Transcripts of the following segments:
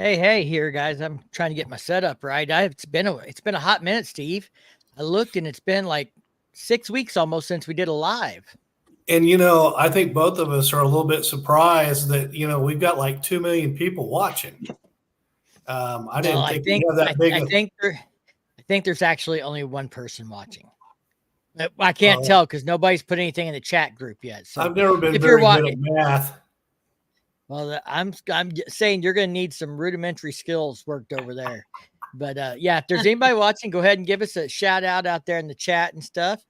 Hey, here, guys. I'm trying to get my setup right. It's been a hot minute, Steve. I looked and it's been like 6 weeks almost since we did a live. And I think both of us are a little bit surprised that we've got like 2 million people watching. I Well, didn't I think we think have that I, big. I think I think there's actually only one person watching. But I can't Uh, tell because nobody's put anything in the chat group yet. So I've never been if you're very good at watching, math. well, I'm saying you're going to need some rudimentary skills worked over there. But yeah, if there's anybody watching, go ahead and give us a shout out there in the chat and stuff.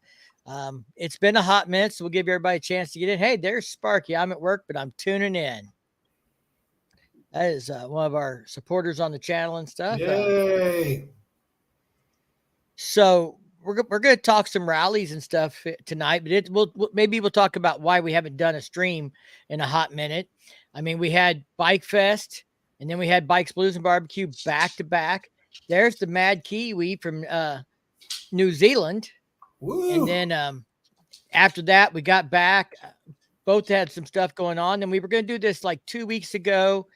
It's been a hot minute, so we'll give everybody a chance to get in. Hey, there's Sparky. I'm at work, but I'm tuning in. That is one of our supporters on the channel and stuff. Yay! So we're going to talk some rallies and stuff tonight, but maybe we'll talk about why we haven't done a stream in a hot minute. I mean, we had Bike Fest, and then we had Bikes, Blues, and Barbecue back to back. There's the Mad Kiwi from New Zealand. Woo! And then after that, we got back. Both had some stuff going on. And we were going to do this like 2 weeks ago.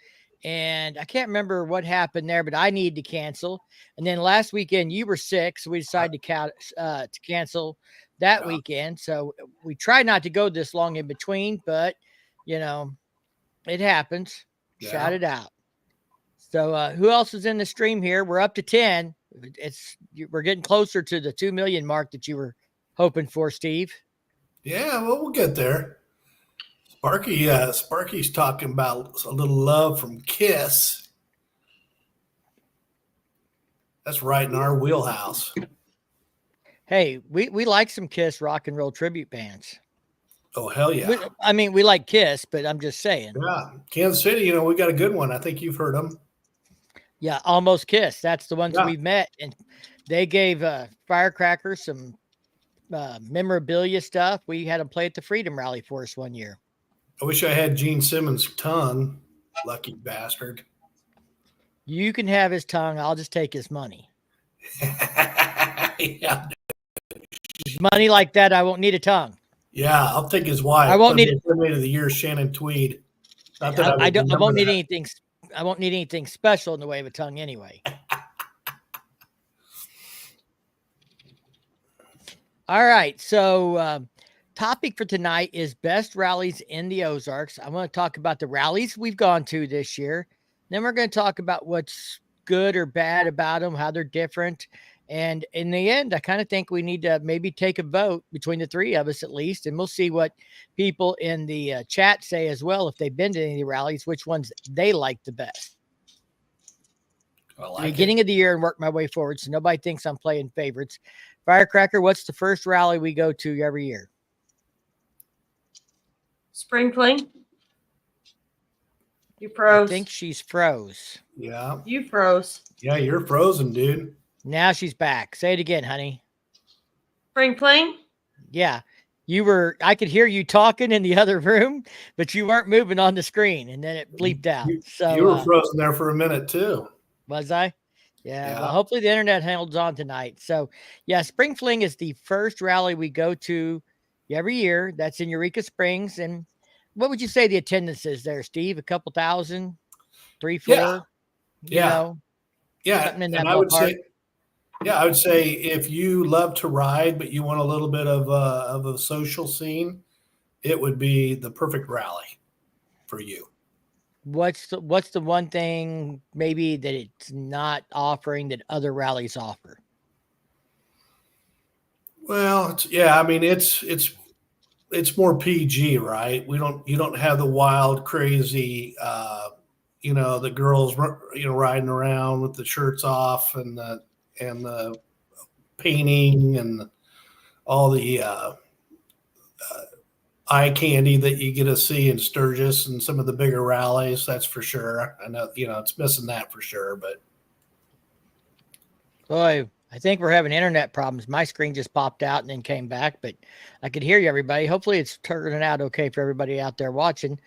And I can't remember what happened there, but I needed to cancel. And then last weekend, you were sick. So we decided to cancel that weekend. So we tried not to go this long in between, but, it happens. Yeah. Shout it out. So who else is in the stream here? We're up to 10. We're getting closer to the 2 million mark that you were hoping for, Steve. Yeah, well, we'll get there. Sparky's talking about a little love from Kiss. That's right in our wheelhouse. Hey, we like some Kiss rock and roll tribute bands. Oh, hell yeah. We like Kiss, but I'm just saying. Yeah, Kansas City, we got a good one. I think you've heard them. Yeah, Almost Kiss. That's the ones we've met. And they gave Firecracker some memorabilia stuff. We had them play at the Freedom Rally for us one year. I wish I had Gene Simmons' tongue. Lucky bastard. You can have his tongue. I'll just take his money. Yeah. His money like that, I won't need a tongue. Yeah, I'll take his wife. I won't need it. Of the year, Shannon Tweed. Not that I won't need anything. I won't need anything special in the way of a tongue anyway. All right. So topic for tonight is best rallies in the Ozarks. I want to talk about the rallies we've gone to this year. Then we're going to talk about what's good or bad about them, how they're different. And in the end, I kind of think we need to maybe take a vote between the three of us at least. And we'll see what people in the chat say as well. If they've been to any of the rallies, which ones they like the best. Beginning of the year and work my way forward. So nobody thinks I'm playing favorites. Firecracker, what's the first rally we go to every year? Spring Fling. You froze. I think she's froze. Yeah. You froze. Yeah, you're frozen, dude. Now she's back. Say it again, honey. Spring Fling? Yeah. I could hear you talking in the other room, but you weren't moving on the screen, and then it bleeped out. So you were frozen there for a minute too. Was I? Yeah. Well, hopefully the internet holds on tonight. So yeah, Spring Fling is the first rally we go to every year. That's in Eureka Springs. And what would you say the attendance is there, Steve? A couple thousand, 3, 4? Yeah. Something in that I would say if you love to ride, but you want a little bit of a social scene, it would be the perfect rally for you. What's the one thing maybe that it's not offering that other rallies offer? Well, it's more PG, right? You don't have the wild, crazy, the girls, riding around with the shirts off and the painting and all the eye candy that you get to see in Sturgis and some of the bigger rallies. That's for sure. I know, it's missing that for sure, but. Boy, I think we're having internet problems. My screen just popped out and then came back, but I could hear you, everybody. Hopefully it's turning out okay for everybody out there watching.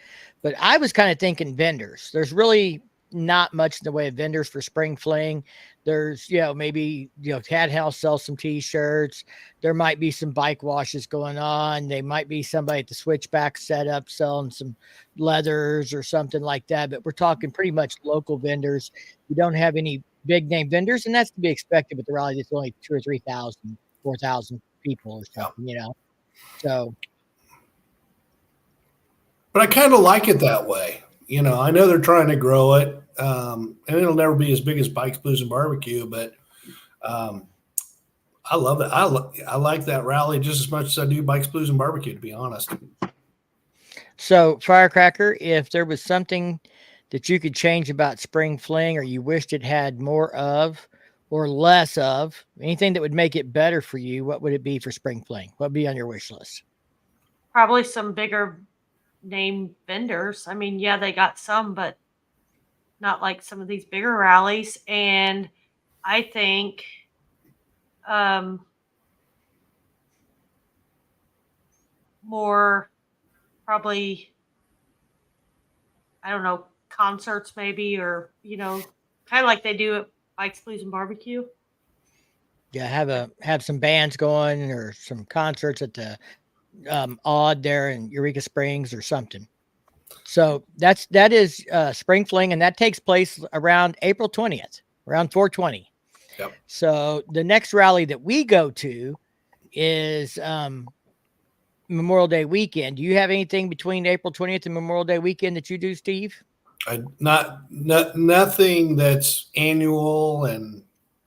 But I was kind of thinking vendors. There's really not much in the way of vendors for spring fling. There's, maybe, Cat House sells some t-shirts. There might be some bike washes going on. They might be somebody at the switchback setup selling some leathers or something like that. But we're talking pretty much local vendors. You don't have any big name vendors, and that's to be expected with the rally. That's only 2,000 or 3,000, 4,000 people or something, So, but I kind of like it that way. I know they're trying to grow it, and it'll never be as big as Bikes, Blues, and Barbecue, but I love it. I like that rally just as much as I do Bikes, Blues, and Barbecue, to be honest. So, Firecracker, if there was something that you could change about spring fling, or you wished it had more of or less of, anything that would make it better for you, what would it be for spring fling? What would be on your wish list? Probably some bigger name vendors. I mean, yeah, they got some, but not like some of these bigger rallies. And I think more probably, I don't know, concerts maybe, or kind of like they do at Bikes, Blues, and Barbecue. Yeah, have some bands going, or some concerts at the Odd there in Eureka Springs or something. So that is spring fling, and that takes place around April 20th, around 420. Yep. So the next rally that we go to is Memorial Day weekend. Do you have anything between April 20th and Memorial Day weekend that you do, Steve? Nothing that's annual and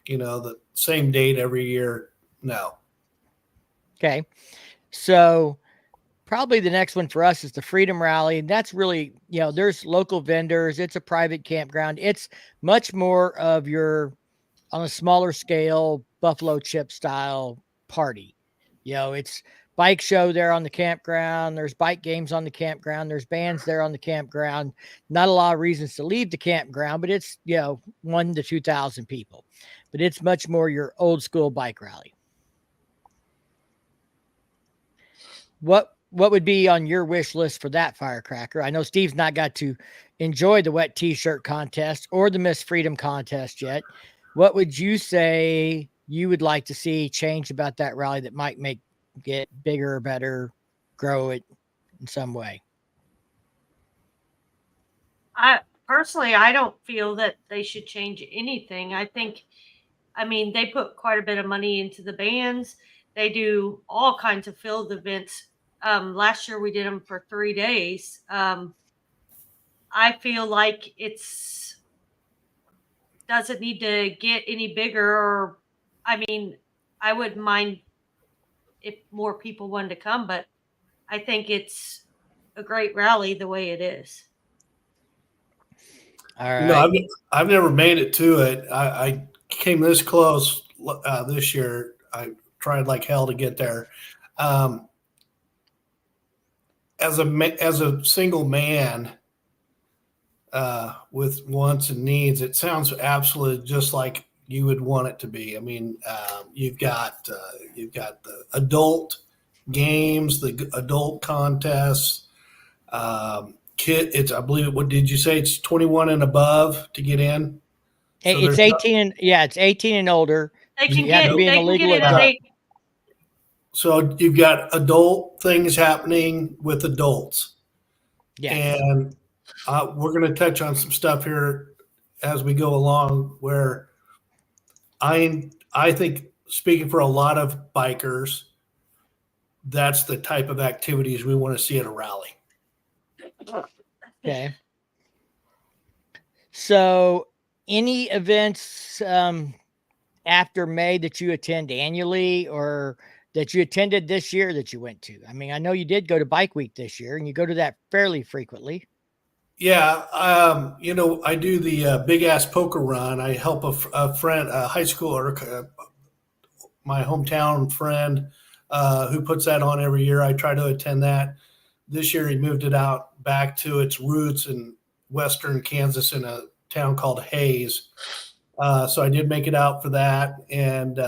the same date every year. No. Okay. So probably the next one for us is the Freedom Rally. And that's really, there's local vendors. It's a private campground. It's much more of your, on a smaller scale, buffalo chip style party. It's bike show there on the campground. There's bike games on the campground. There's bands there on the campground. Not a lot of reasons to leave the campground, but it's, 1,000 to 2,000 people. But it's much more your old school bike rally. What would be on your wish list for that, Firecracker? I know Steve's not got to enjoy the wet t-shirt contest or the Miss Freedom contest yet. What would you say you would like to see change about that rally that might make it bigger or better, grow it in some way? I don't feel that they should change anything. They put quite a bit of money into the bands. They do all kinds of field events. Last year we did them for 3 days. I feel like it's doesn't need to get any bigger, or I wouldn't mind if more people wanted to come, but I think it's a great rally the way it is. All right. I've never made it to it. I came this close this year. I tried like hell to get there. As a single man with wants and needs, it sounds absolutely just like you would want it to be. I mean, you've got the adult games, the adult contests. I believe, what did you say? It's 21 and above to get in. So it's 18 it's 18 and older. They can get in at 8. So you've got adult things happening with adults. Yes. And we're going to touch on some stuff here as we go along, where I think, speaking for a lot of bikers, that's the type of activities we want to see at a rally. Okay. So any events after May that you attend annually, or that you attended this year that you went to? I mean, I know you did go to Bike Week this year, and you go to that fairly frequently. Yeah. I do the Big Ass Poker Run. I help a friend, a high schooler, my hometown friend, who puts that on every year. I try to attend that. This year he moved it out back to its roots in western Kansas in a town called Hayes. So I did make it out for that, and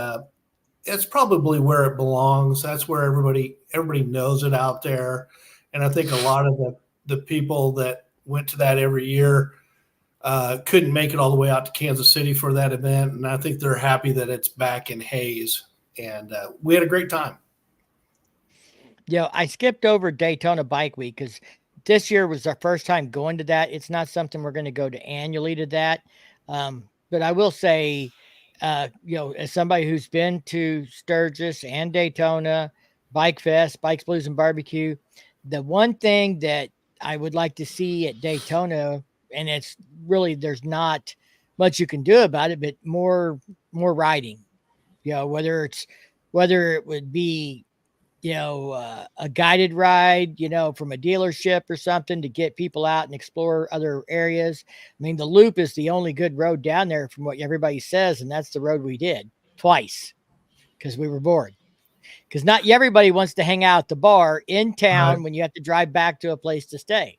it's probably where it belongs. That's where everybody knows it out there. And I think a lot of the people that went to that every year couldn't make it all the way out to Kansas City for that event, and I think they're happy that it's back in Hayes. And we had a great time. I skipped over Daytona Bike Week because this year was our first time going to that. It's not something we're going to go to annually to that. But I will say, as somebody who's been to Sturgis and Daytona, Bike Fest, Bikes, Blues, and Barbecue, the one thing that I would like to see at Daytona, and it's really, there's not much you can do about it, but more riding, whether it would be, a guided ride, from a dealership or something to get people out and explore other areas. I mean, the Loop is the only good road down there from what everybody says. And that's the road we did twice because we were bored. Because not everybody wants to hang out at the bar in town when you have to drive back to a place to stay.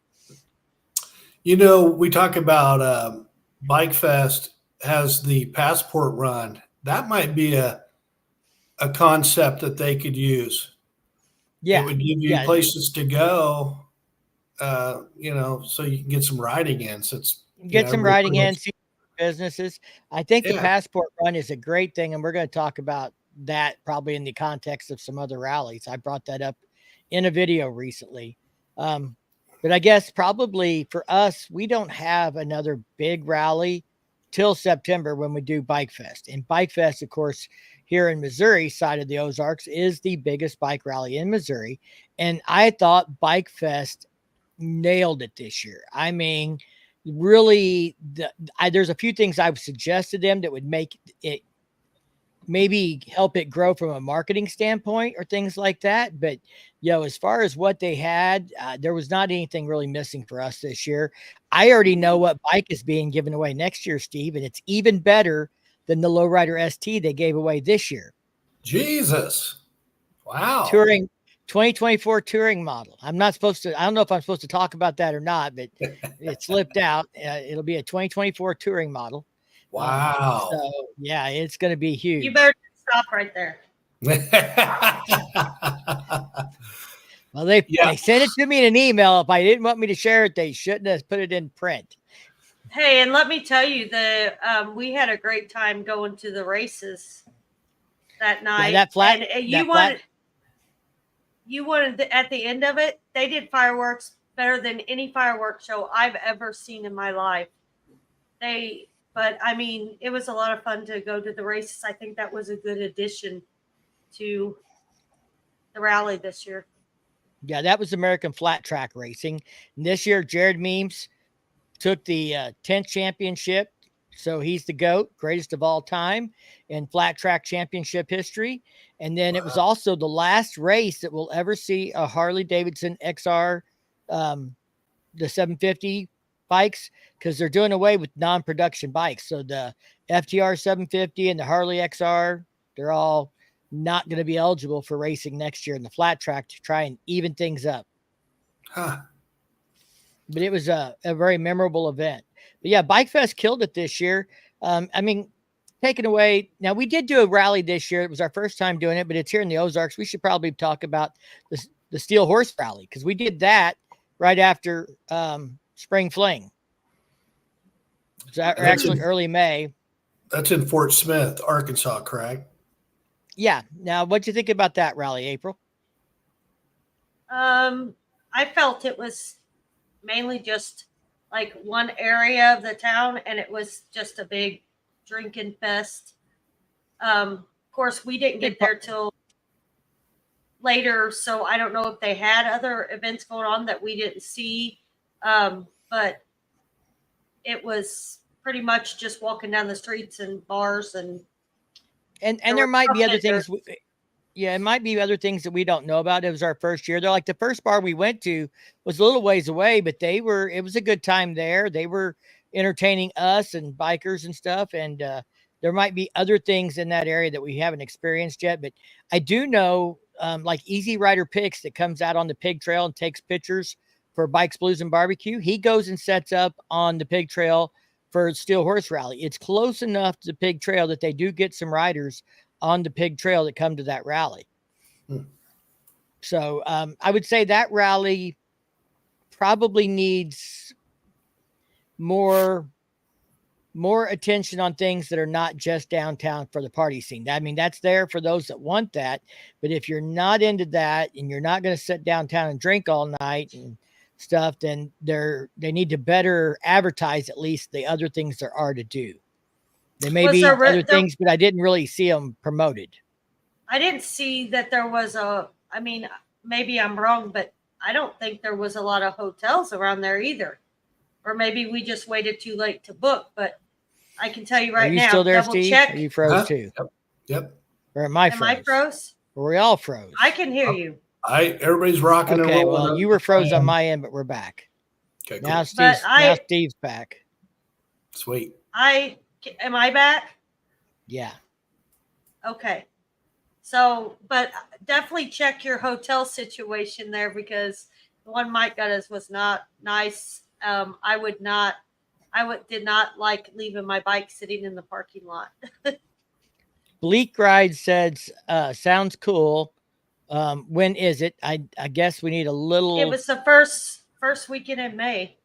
We talk about Bike Fest has the passport run. That might be a concept that they could use. Yeah. It would give you places to go, so you can get some riding in. Get some riding in, see businesses. I think the passport run is a great thing, and we're going to talk about that probably in the context of some other rallies. I brought that up in a video recently. But I guess probably for us, we don't have another big rally till September when we do Bike Fest. And Bike Fest, of course, here in Missouri side of the Ozarks is the biggest bike rally in Missouri. And I thought Bike Fest nailed it this year. I mean, really, there's a few things I've suggested them that would make it maybe help it grow from a marketing standpoint or things like that. But, as far as what they had, there was not anything really missing for us this year. I already know what bike is being given away next year, Steve, and it's even better than the Lowrider ST they gave away this year. Jesus. Wow. Touring 2024 touring model. I don't know if I'm supposed to talk about that or not, but it slipped out. It'll be a 2024 touring model. Wow. So yeah, it's going to be huge. You better stop right there. Well, they sent it to me in an email. If I didn't want me to share it, they shouldn't have put it in print. Hey, and let me tell you, we had a great time going to the races that night. Yeah, you wanted at the end of it, they did fireworks better than any fireworks show I've ever seen in my life. But I mean, it was a lot of fun to go to the races. I think that was a good addition to the rally this year. Yeah, that was American Flat Track Racing. And this year, Jared Meems took the 10th championship. So he's the GOAT, greatest of all time in flat track championship history. And then it was also the last race that we'll ever see a Harley Davidson XR, the 750 bikes, because they're doing away with non-production bikes. So the FTR 750 and the Harley XR, they're all not going to be eligible for racing next year in the flat track to try and even things up. Huh. But it was a very memorable event. But yeah, Bike Fest killed it this year. I mean, taken away. Now, we did do a rally this year. It was our first time doing it, but it's here in the Ozarks. We should probably talk about the Steel Horse Rally because we did that right after Spring Fling. So actually early May. That's in Fort Smith, Arkansas, correct? Yeah. Now, what'd you think about that rally, April? I felt it was mainly just like one area of the town, and it was just a big drinking fest. Of course, we didn't get there till later, so I don't know if they had other events going on that we didn't see. But it was pretty much just walking down the streets and bars and there might be other things. Yeah, it might be other things that we don't know about. It was our first year. They're like the first bar we went to was a little ways away, but it was a good time there. They were entertaining us and bikers and stuff. And there might be other things in that area that we haven't experienced yet. But I do know like Easy Rider Picks that comes out on the pig trail and takes pictures for Bikes, Blues, and Barbecue. He goes and sets up on the pig trail for Steel Horse Rally. It's close enough to the pig trail that they do get some riders on the pig trail that come to that rally. So I would say that rally probably needs more more attention on things that are not just downtown for the party scene. I mean, that's there for those that want that. But if you're not into that and you're not going to sit downtown and drink all night and stuff, then they need to better advertise at least the other things there are to do. There may be other things, but I didn't really see them promoted. I didn't see that there was I mean, maybe I'm wrong, but I don't think there was a lot of hotels around there either. Or maybe we just waited too late to book, but I can tell you right now. Are you still there, double Steve? check. Are you froze too? Yep. Or am I froze? Or we all froze? I can hear you. Everybody's rocking and rolling. Well, you were froze on my end, but we're back. Okay, now, cool. Steve's back. Sweet. Am I back? Yeah. Okay. So, but definitely check your hotel situation there, because the one Mike got us was not nice. I did not like leaving my bike sitting in the parking lot. Bleak Ride says, sounds cool. When is it? I guess we need a little. It was the first weekend in May.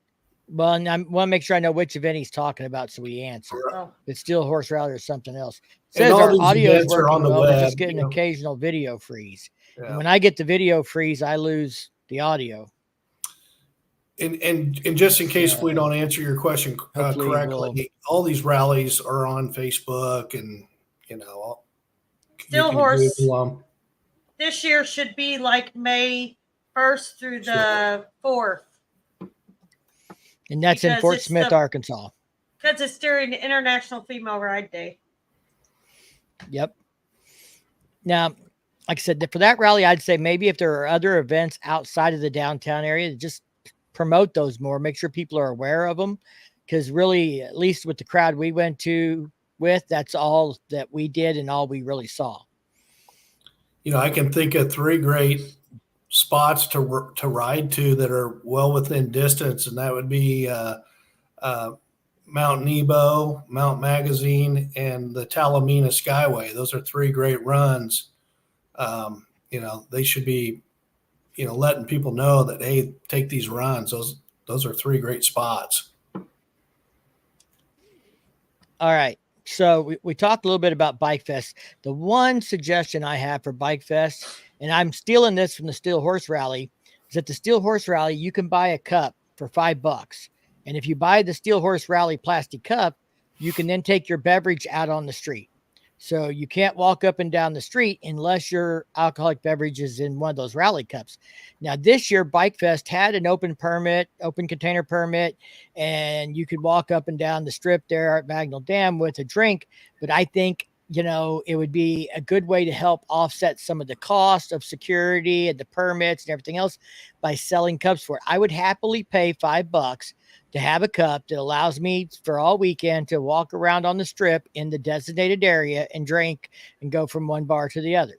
Well, and I want to make sure I know which event he's talking about, so we answer. Oh. It's Steel Horse Rally or something else. It says our audio is working on the well. web, We're just getting occasional video freeze. Yeah. And when I get the video freeze, I lose the audio. And just in case we don't answer your question correctly, all these rallies are on Facebook, and Steel Horse this year should be like May 1st through the 4th. And that's in Fort Smith, Arkansas. Because it's during International Female Ride Day. Yep. Now, like I said, for that rally, I'd say maybe if there are other events outside of the downtown area, just promote those more. Make sure people are aware of them. Because really, at least with the crowd we went to that's all that we did and all we really saw. I can think of 3 great spots to ride to that are well within distance, and that would be Mount Nebo, Mount Magazine, and the Talamina Skyway. Those are 3 great runs. They should be letting people know that, hey, take these runs. Those are 3 great spots. All right. So we talked a little bit about Bike Fest. The one suggestion I have for Bike Fest, and I'm stealing this from the Steel Horse Rally, is at the Steel Horse Rally, you can buy a cup for $5. And if you buy the Steel Horse Rally plastic cup, you can then take your beverage out on the street. So you can't walk up and down the street unless your alcoholic beverage is in one of those rally cups. Now, this year, Bike Fest had an open container permit, and you could walk up and down the strip there at Magnal Dam with a drink. But I think, it would be a good way to help offset some of the cost of security and the permits and everything else by selling cups for it. I would happily pay $5 to have a cup that allows me for all weekend to walk around on the strip in the designated area and drink and go from one bar to the other.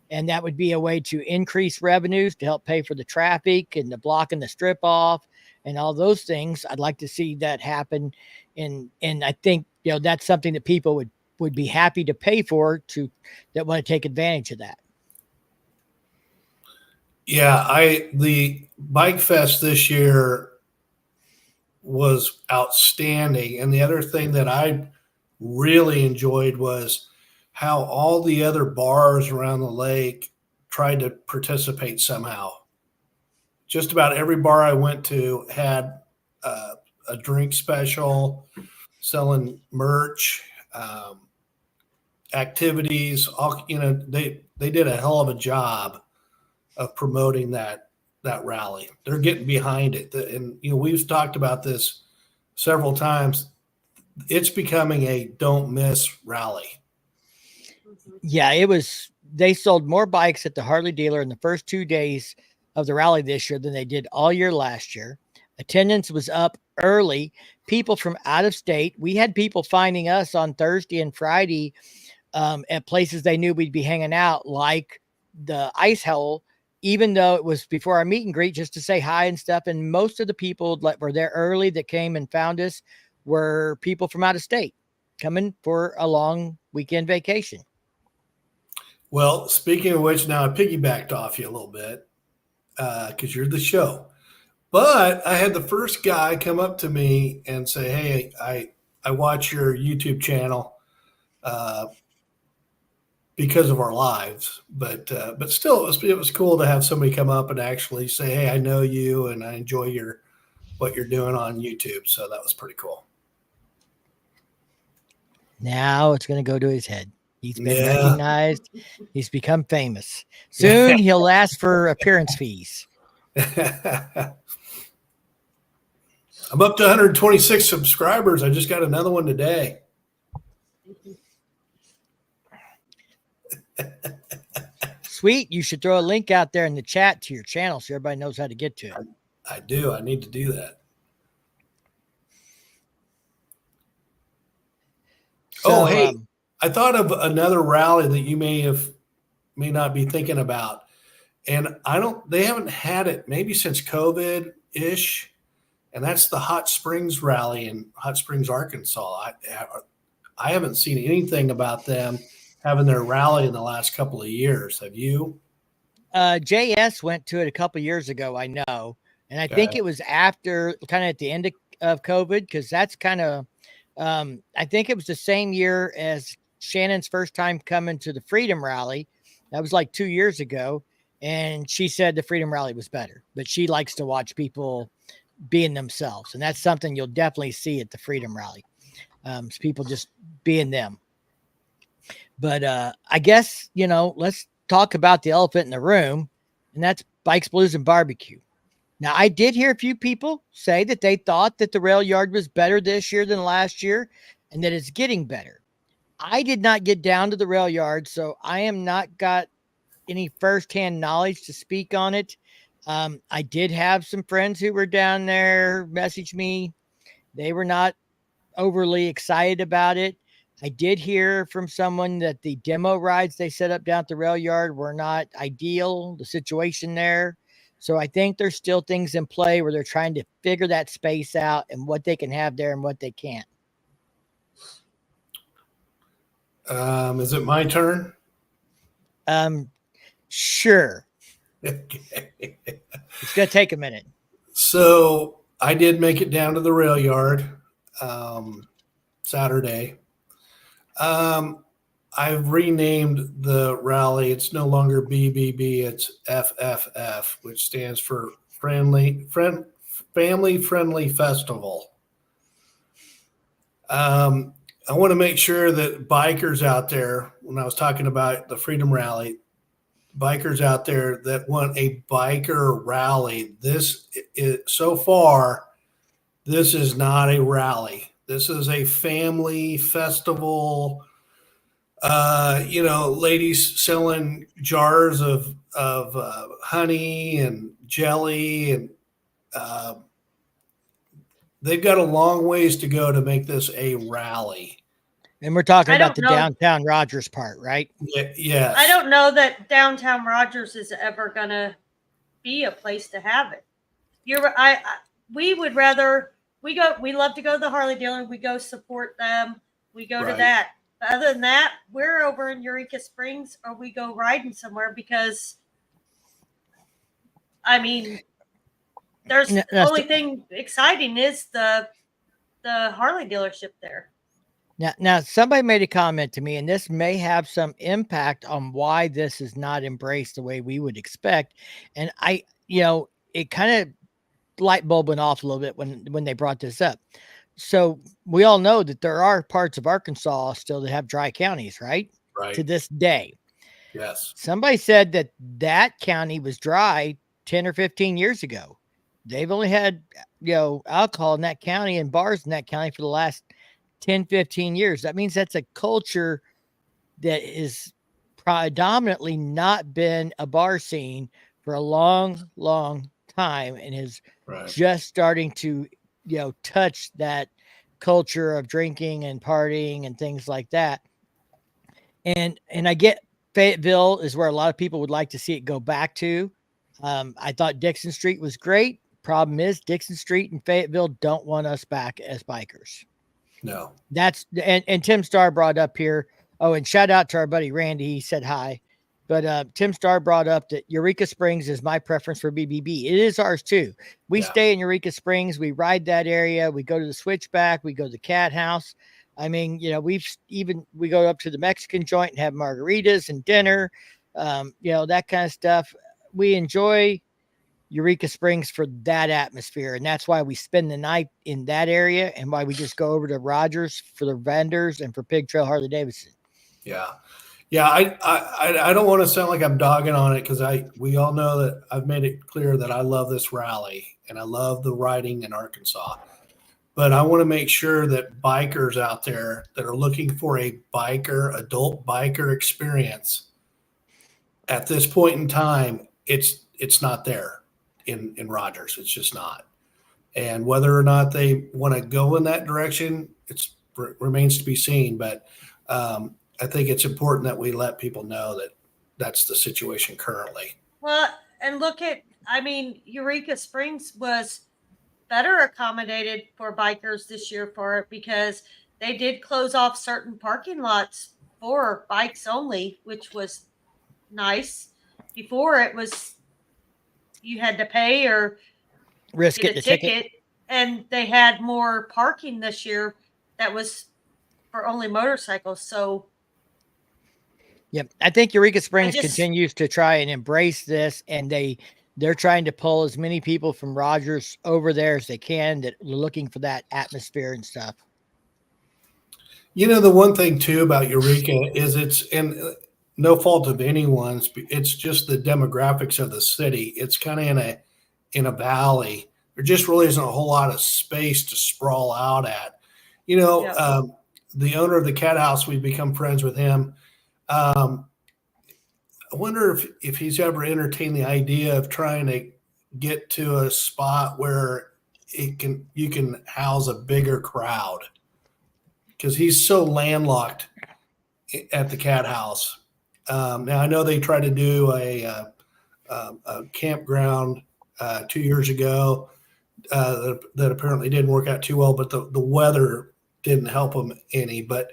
And that would be a way to increase revenues to help pay for the traffic and the blocking the strip off and all those things. I'd like to see that happen. And I think, that's something that people would be happy to pay for that want to take advantage of that. Yeah, the Bike Fest this year was outstanding. And the other thing that I really enjoyed was how all the other bars around the lake tried to participate somehow. Just about every bar I went to had a drink special, selling merch, activities. They did a hell of a job of promoting that rally. They're getting behind it. And, we've talked about this several times. It's becoming a don't miss rally. Yeah, they sold more bikes at the Harley dealer in the first 2 days of the rally this year than they did all year last year. Attendance was up early. People from out of state, we had people finding us on Thursday and Friday at places they knew we'd be hanging out, like the Ice Hole, even though it was before our meet and greet, just to say hi and stuff. And most of the people that were there early that came and found us were people from out of state coming for a long weekend vacation. Well, speaking of which, now I piggybacked off you a little bit because you're the show. But I had the first guy come up to me and say, hey, I watch your YouTube channel because of our lives, but still, it was cool to have somebody come up and actually say, "Hey, I know you, and I enjoy what you're doing on YouTube." So that was pretty cool. Now it's going to go to his head. He's been Yeah. recognized. He's become famous. Soon he'll ask for appearance fees. I'm up to 126 subscribers. I just got another one today. Sweet. You should throw a link out there in the chat to your channel so everybody knows how to get to it. I do. I need to do that. So, hey, I thought of another rally that you may not be thinking about. And they haven't had it maybe since COVID-ish. And that's the Hot Springs rally in Hot Springs, Arkansas. I haven't seen anything about them having their rally in the last couple of years. Have you? JS went to it a couple of years ago, I know. And I think it was after kind of at the end of COVID, because that's kind of, I think it was the same year as Shannon's first time coming to the Freedom Rally. That was like 2 years ago. And she said the Freedom Rally was better, but she likes to watch people being themselves. And that's something you'll definitely see at the Freedom Rally. People just being them. But I guess, let's talk about the elephant in the room, and that's Bikes, Blues, and Barbecue. Now, I did hear a few people say that they thought that the rail yard was better this year than last year and that it's getting better. I did not get down to the rail yard, so I am not got any firsthand knowledge to speak on it. I did have some friends who were down there message me. They were not overly excited about it. I did hear from someone that the demo rides they set up down at the rail yard were not ideal, the situation there. So I think there's still things in play where they're trying to figure that space out and what they can have there and what they can't. Is it my turn? Sure. Okay. It's going to take a minute. So I did make it down to the rail yard Saturday. I've renamed the rally. It's no longer BBB. It's FFF, which stands for Family Friendly Festival. I want to make sure that bikers out there, when I was talking about the Freedom Rally, bikers out there that want a biker rally, this is so far, this is not a rally. This is a family festival. Ladies selling jars of honey and jelly, and they've got a long ways to go to make this a rally. And we're talking about the downtown Rogers part, right? Yeah. I don't know that downtown Rogers is ever going to be a place to have it. We would rather, we love to go to the Harley dealer. We go support them. We go to that. But other than that, we're over in Eureka Springs or we go riding somewhere because, there's the only thing exciting is the Harley dealership there. Now, somebody made a comment to me, and this may have some impact on why this is not embraced the way we would expect. And it kind of light bulb went off a little bit when they brought this up. So we all know that there are parts of Arkansas still that have dry counties, right? Right. To this day. Yes. Somebody said that county was dry 10 or 15 years ago. They've only had, alcohol in that county and bars in that county for the last 10, 15 years. That means that's a culture that is predominantly not been a bar scene for a long, long time and is just starting to, touch that culture of drinking and partying and things like that. And I get Fayetteville is where a lot of people would like to see it go back to. I thought Dixon Street was great. Problem is Dixon Street and Fayetteville don't want us back as bikers. No. And Tim Starr brought up here. Oh, and shout out to our buddy Randy. He said hi. But Tim Starr brought up that Eureka Springs is my preference for BBB. It is ours too. We Yeah. stay in Eureka Springs. We ride that area. We go to the Switchback. We go to the Cat House. I mean, we go up to the Mexican joint and have margaritas and dinner, that kind of stuff. We enjoy Eureka Springs for that atmosphere, and that's why we spend the night in that area, and why we just go over to Rogers for the vendors and for Pig Trail Harley Davidson. Yeah. Yeah, I don't want to sound like I'm dogging on it, because we all know that I've made it clear that I love this rally and I love the riding in Arkansas. But I want to make sure that bikers out there that are looking for a adult biker experience, at this point in time, it's not there in Rogers. It's just not. And whether or not they want to go in that direction, remains to be seen. But I think it's important that we let people know that that's the situation currently. Well, and Eureka Springs was better accommodated for bikers this year for it, because they did close off certain parking lots for bikes only, which was nice. Before, it was you had to pay or Risk get it, a the ticket. and they had more parking this year that was for only motorcycles. So Yep. I think Eureka Springs continues to try and embrace this, and they're trying to pull as many people from Rogers over there as they can that are looking for that atmosphere and stuff. The one thing too about Eureka is and no fault of anyone's, it's just the demographics of the city. It's kind of in a valley. There just really isn't a whole lot of space to sprawl out at. The owner of the Cat House, we've become friends with him. I wonder if he's ever entertained the idea of trying to get to a spot where you can house a bigger crowd, because he's so landlocked at the Cat House. Now I know they tried to do a campground 2 years ago that apparently didn't work out too well, but the weather didn't help them any. But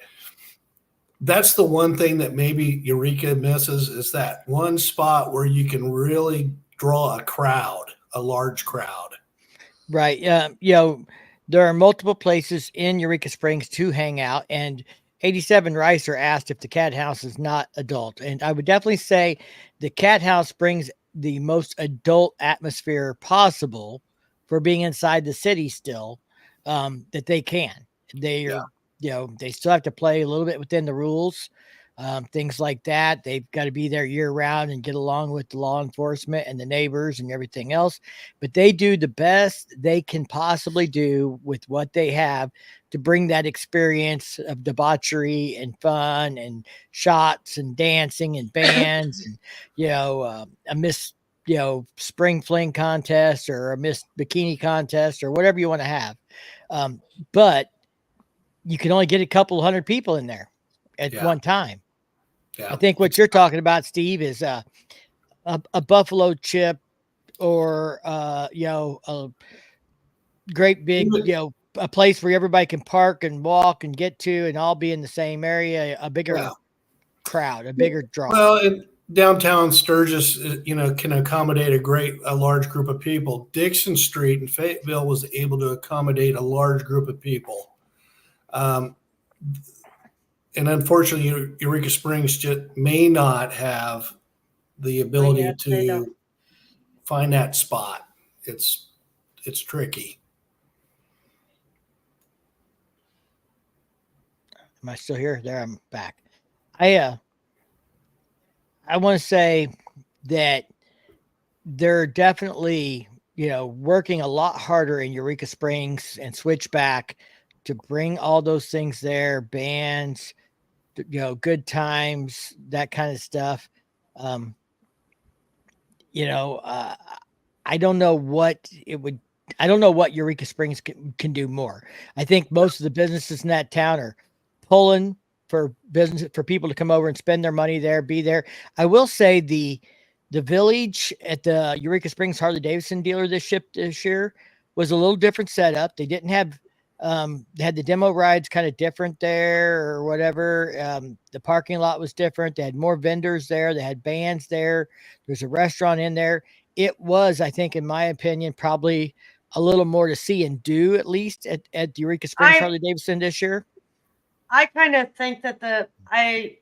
that's the one thing that maybe Eureka misses, is that one spot where you can really draw a large crowd. Right. There are multiple places in Eureka Springs to hang out, and 87 Ricer asked if the Cat House is not adult. And I would definitely say the Cat House brings the most adult atmosphere possible for being inside the city still, that they can. They are, they still have to play a little bit within the rules, things like that. They've got to be there year round and get along with the law enforcement and the neighbors and everything else. But they do the best they can possibly do with what they have to bring that experience of debauchery and fun and shots and dancing and bands and, a Miss, spring fling contest or a Miss bikini contest or whatever you want to have. But you can only get a couple hundred people in there at one time. Yeah. I think what you're talking about, Steve, is a buffalo chip or a great big, a place where everybody can park and walk and get to and all be in the same area, a bigger crowd, a bigger draw. Well, in downtown Sturgis, can accommodate a large group of people. Dixon Street in Fayetteville was able to accommodate a large group of people. And unfortunately, Eureka Springs just may not have the ability to find that spot. It's tricky. Am I still here? There, I'm back. I want to say that they're definitely, working a lot harder in Eureka Springs and Switchback to bring all those things there, bands, good times, that kind of stuff. I don't know what I don't know what Eureka Springs can do more. I think most of the businesses in that town are pulling for people to come over and spend their money there, be there. I will say the village at the Eureka Springs Harley Davidson dealer this year was a little different setup. They didn't have They had the demo rides kind of different there or whatever. The parking lot was different. They had more vendors there. They had bands there. There's a restaurant in there. It was, I think, in my opinion, probably a little more to see and do, at least at Eureka Springs Harley Davidson this year. I kind of think that I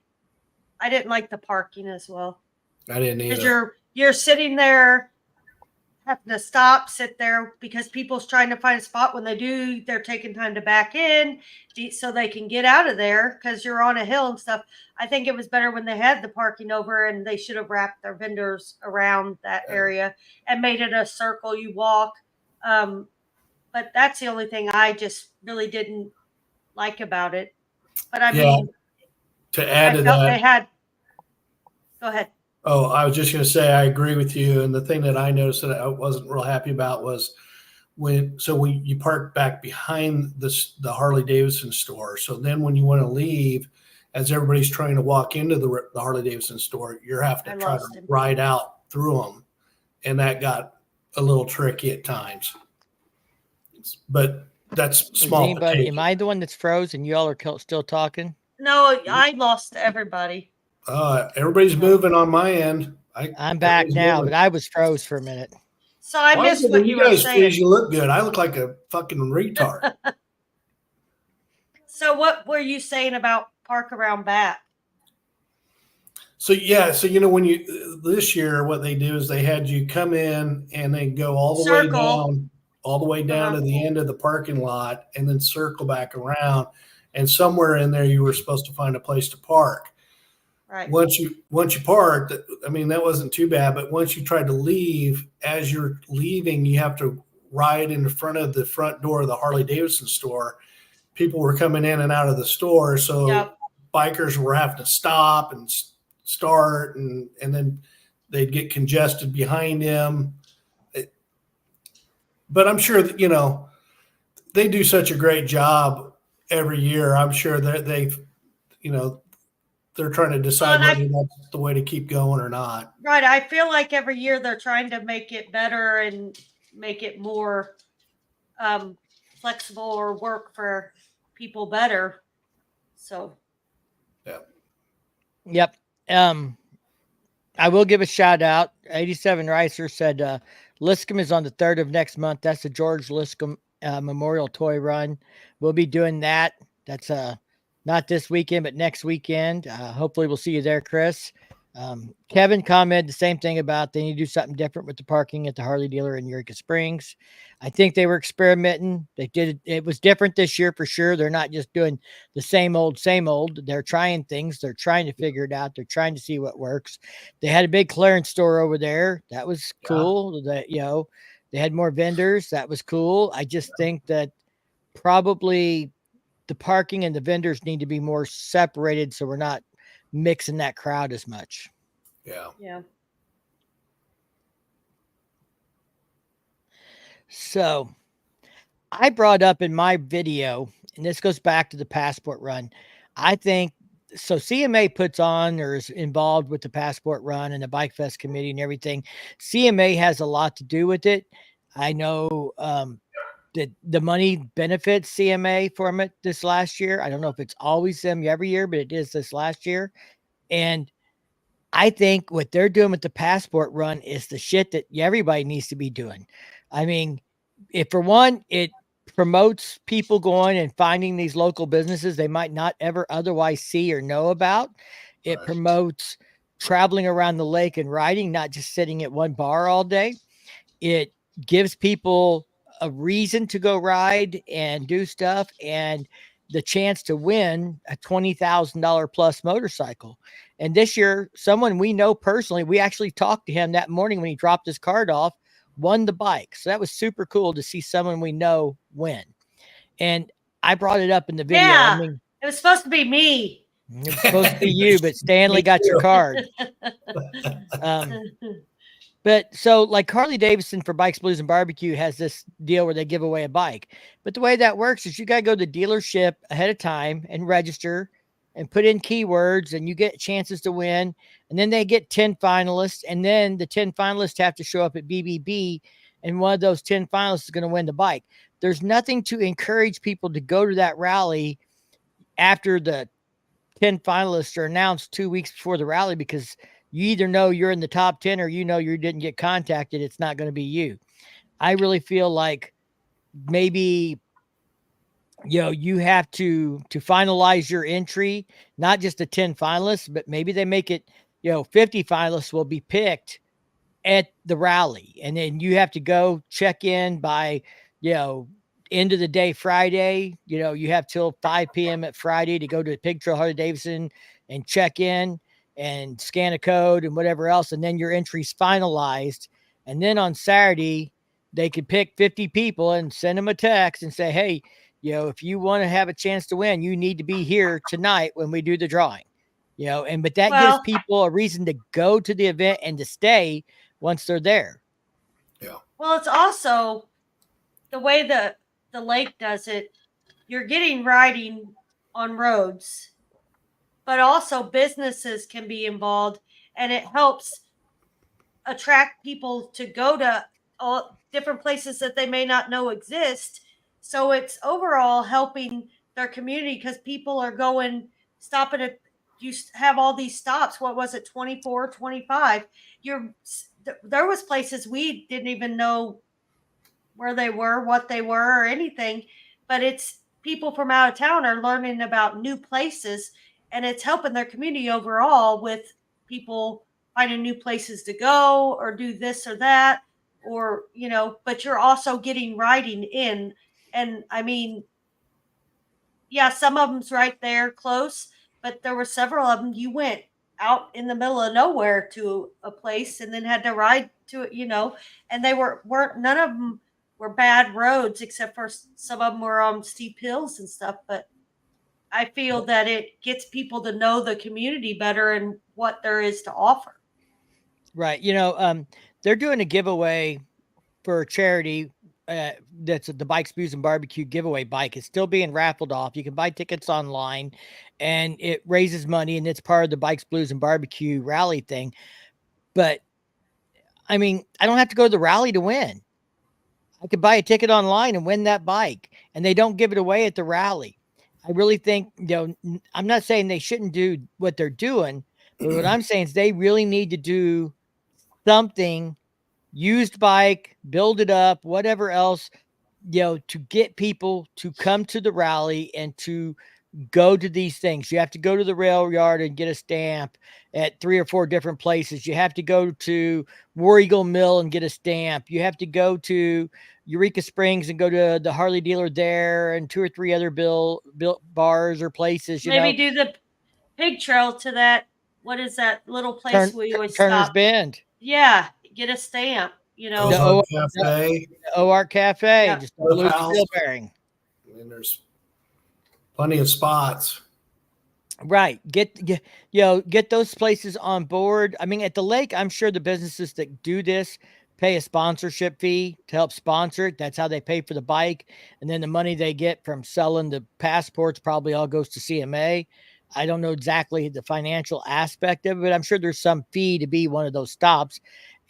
didn't like the parking as well. I didn't either. You're sitting there having to stop, sit there because people's trying to find a spot. When they do, they're taking time to back in so they can get out of there because you're on a hill and stuff. I think it was better when they had the parking over, and they should have wrapped their vendors around that area and made it a circle you walk. But that's the only thing I just really didn't like about it. But I mean, to add to that, they had. Go ahead. Oh, I was just going to say I agree with you. And the thing that I noticed that I wasn't real happy about was when you park back behind the Harley Davidson store. So then when you want to leave, as everybody's trying to walk into the Harley Davidson store, you're having to try to ride out through them, and that got a little tricky at times. But that's small. Anybody, am I the one that's frozen? You all are still talking? No, I lost everybody. Everybody's moving on my end. I'm back now, but I was froze for a minute. So I missed what you were saying. Freeze, you look good. I look like a fucking retard. So what were you saying about park around back? So when this year what they do is they had you come in and then go all the way down to the end of the parking lot and then circle back around, and somewhere in there you were supposed to find a place to park. Right. Once you parked, I mean, that wasn't too bad. But once you tried to leave, as you're leaving, you have to ride in front of the front door of the Harley Davidson store. People were coming in and out of the store, so bikers were having to stop and start, and then they'd get congested behind him. But I'm sure that they do such a great job every year. I'm sure that they're trying to decide whether that's the way to keep going or not. Right. I feel like every year they're trying to make it better and make it more flexible or work for people better. So. Yep. I will give a shout out. 87 Ricer said Liscum is on the 3rd of next month. That's the George Liscum Memorial Toy Run. We'll be doing that. That's not this weekend, but next weekend. Hopefully we'll see you there, Chris. Kevin commented the same thing about they need to do something different with the parking at the Harley dealer in Eureka Springs. I think they were experimenting. They did it was different this year for sure. They're not just doing the same old. They're trying things. They're trying to figure it out. They're trying to see what works. They had a big clearance store over there. That was cool. That they had more vendors. That was cool. I just think that probably the parking and the vendors need to be more separated so we're not mixing that crowd as much. Yeah. So I brought up in my video, and this goes back to the passport run. I think so. CMA puts on or is involved with the passport run and the Bike Fest committee and everything. CMA has a lot to do with it. I know the money benefits CMA from it this last year. I don't know if it's always them every year, but it is this last year. And I think what they're doing with the passport run is the shit that everybody needs to be doing. I mean, if for one, it promotes people going and finding these local businesses they might not ever otherwise see or know about. It promotes traveling around the lake and riding, not just sitting at one bar all day. It gives people a reason to go ride and do stuff and the chance to win a $20,000 plus motorcycle. And this year, someone we know personally, we actually talked to him that morning when he dropped his card off, won the bike. So that was super cool to see someone we know win. And I brought it up in the video. Yeah, I mean, it was supposed to be me. It was supposed to be you, but Stanley got your card. But so like Harley Davidson for Bikes, Blues, and Barbecue has this deal where they give away a bike. But the way that works is you got to go to the dealership ahead of time and register and put in keywords, and you get chances to win. And then they get 10 finalists, and then the 10 finalists have to show up at BBB and one of those 10 finalists is going to win the bike. There's nothing to encourage people to go to that rally after the 10 finalists are announced 2 weeks before the rally, because you either know you're in the top 10 or you know you didn't get contacted. It's not going to be you. I really feel like maybe you have to finalize your entry, not just the 10 finalists, but maybe they make it 50 finalists will be picked at the rally, and then you have to go check in by end of the day Friday. You have till 5 p.m. at Friday to go to Pig Trail Harley Davidson and check in and scan a code and whatever else, and then your entry's finalized. And then on Saturday they could pick 50 people and send them a text and say, hey, if you want to have a chance to win, you need to be here tonight when we do the drawing. But that gives Well, people a reason to go to the event and to stay once they're there. Yeah. well, it's also the way the lake does it. You're getting riding on roads, but also businesses can be involved, and it helps attract people to go to all different places that they may not know exist. So it's overall helping their community because people are going, stopping at, you have all these stops. What was it, 24, 25? There was places we didn't even know where they were, what they were, or anything. But it's people from out of town are learning about new places, and it's helping their community overall with people finding new places to go or do this or that, or but you're also getting riding in. And I mean, yeah, some of them's right there close, but there were several of them you went out in the middle of nowhere to a place and then had to ride to it, and they weren't none of them were bad roads, except for some of them were on steep hills and stuff. But I feel that it gets people to know the community better and what there is to offer. Right. They're doing a giveaway for charity. That's the Bikes, Booze, and Barbecue giveaway bike. It's still being raffled off. You can buy tickets online, and it raises money, and it's part of the Bikes, Blues, and Barbecue rally thing. But I mean, I don't have to go to the rally to win. I could buy a ticket online and win that bike, and they don't give it away at the rally. I really think, I'm not saying they shouldn't do what they're doing, but what I'm saying is they really need to do something, used bike, build it up, whatever else, to get people to come to the rally and to go to these things. You have to go to the rail yard and get a stamp at 3 or 4 different places. You have to go to War Eagle Mill and get a stamp. You have to go to Eureka Springs and go to the Harley dealer there and 2 or 3 other bill bars or places, Maybe do the pig trail to that. What is that little place we always Turner's stop? Bend. Yeah, get a stamp. Ozarks Cafe. The Ozarks Cafe. Yeah. Just a loose wheel bearing. And there's plenty of spots. Right. Get those places on board. I mean, at the lake, I'm sure the businesses that do this pay a sponsorship fee to help sponsor it. That's how they pay for the bike. And then the money they get from selling the passports probably all goes to CMA. I don't know exactly the financial aspect of it, but I'm sure there's some fee to be one of those stops.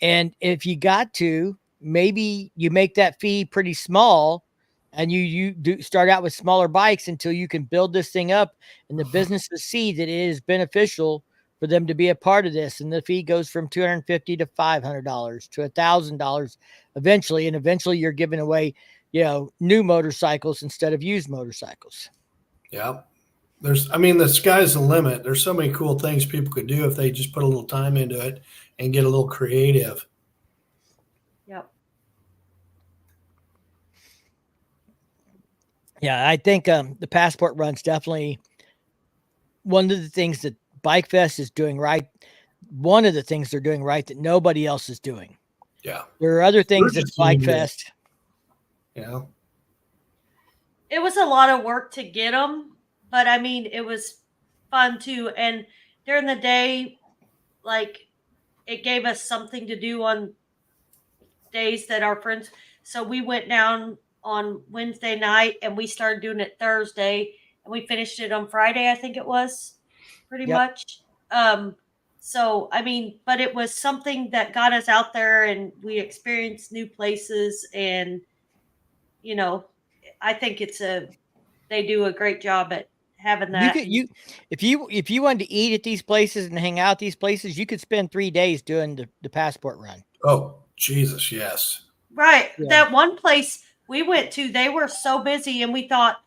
And if you got to, maybe you make that fee pretty small, and you do start out with smaller bikes until you can build this thing up and the businesses see that it is beneficial for them to be a part of this. And the fee goes from $250 to $500 to $1,000 eventually. And eventually you're giving away, new motorcycles instead of used motorcycles. Yeah. The sky's the limit. There's so many cool things people could do if they just put a little time into it and get a little creative. Yep. Yeah, I think the passport run's definitely one of the things that Bike Fest is doing right. One of the things they're doing right that nobody else is doing. Yeah. There are other things at Bike Fest. Yeah. It was a lot of work to get them, but I mean, it was fun too. And during the day, like, it gave us something to do on days that our friends. So we went down on Wednesday night and we started doing it Thursday and we finished it on Friday, I think it was, pretty much. So, I mean, but it was something that got us out there and we experienced new places. And, you know, I think they do a great job at having You that. could you if you wanted to eat at these places and hang out at these places, you could spend 3 days doing the passport run. Oh, Jesus, yes. Right. Yeah. That one place we went to, they were so busy, and we thought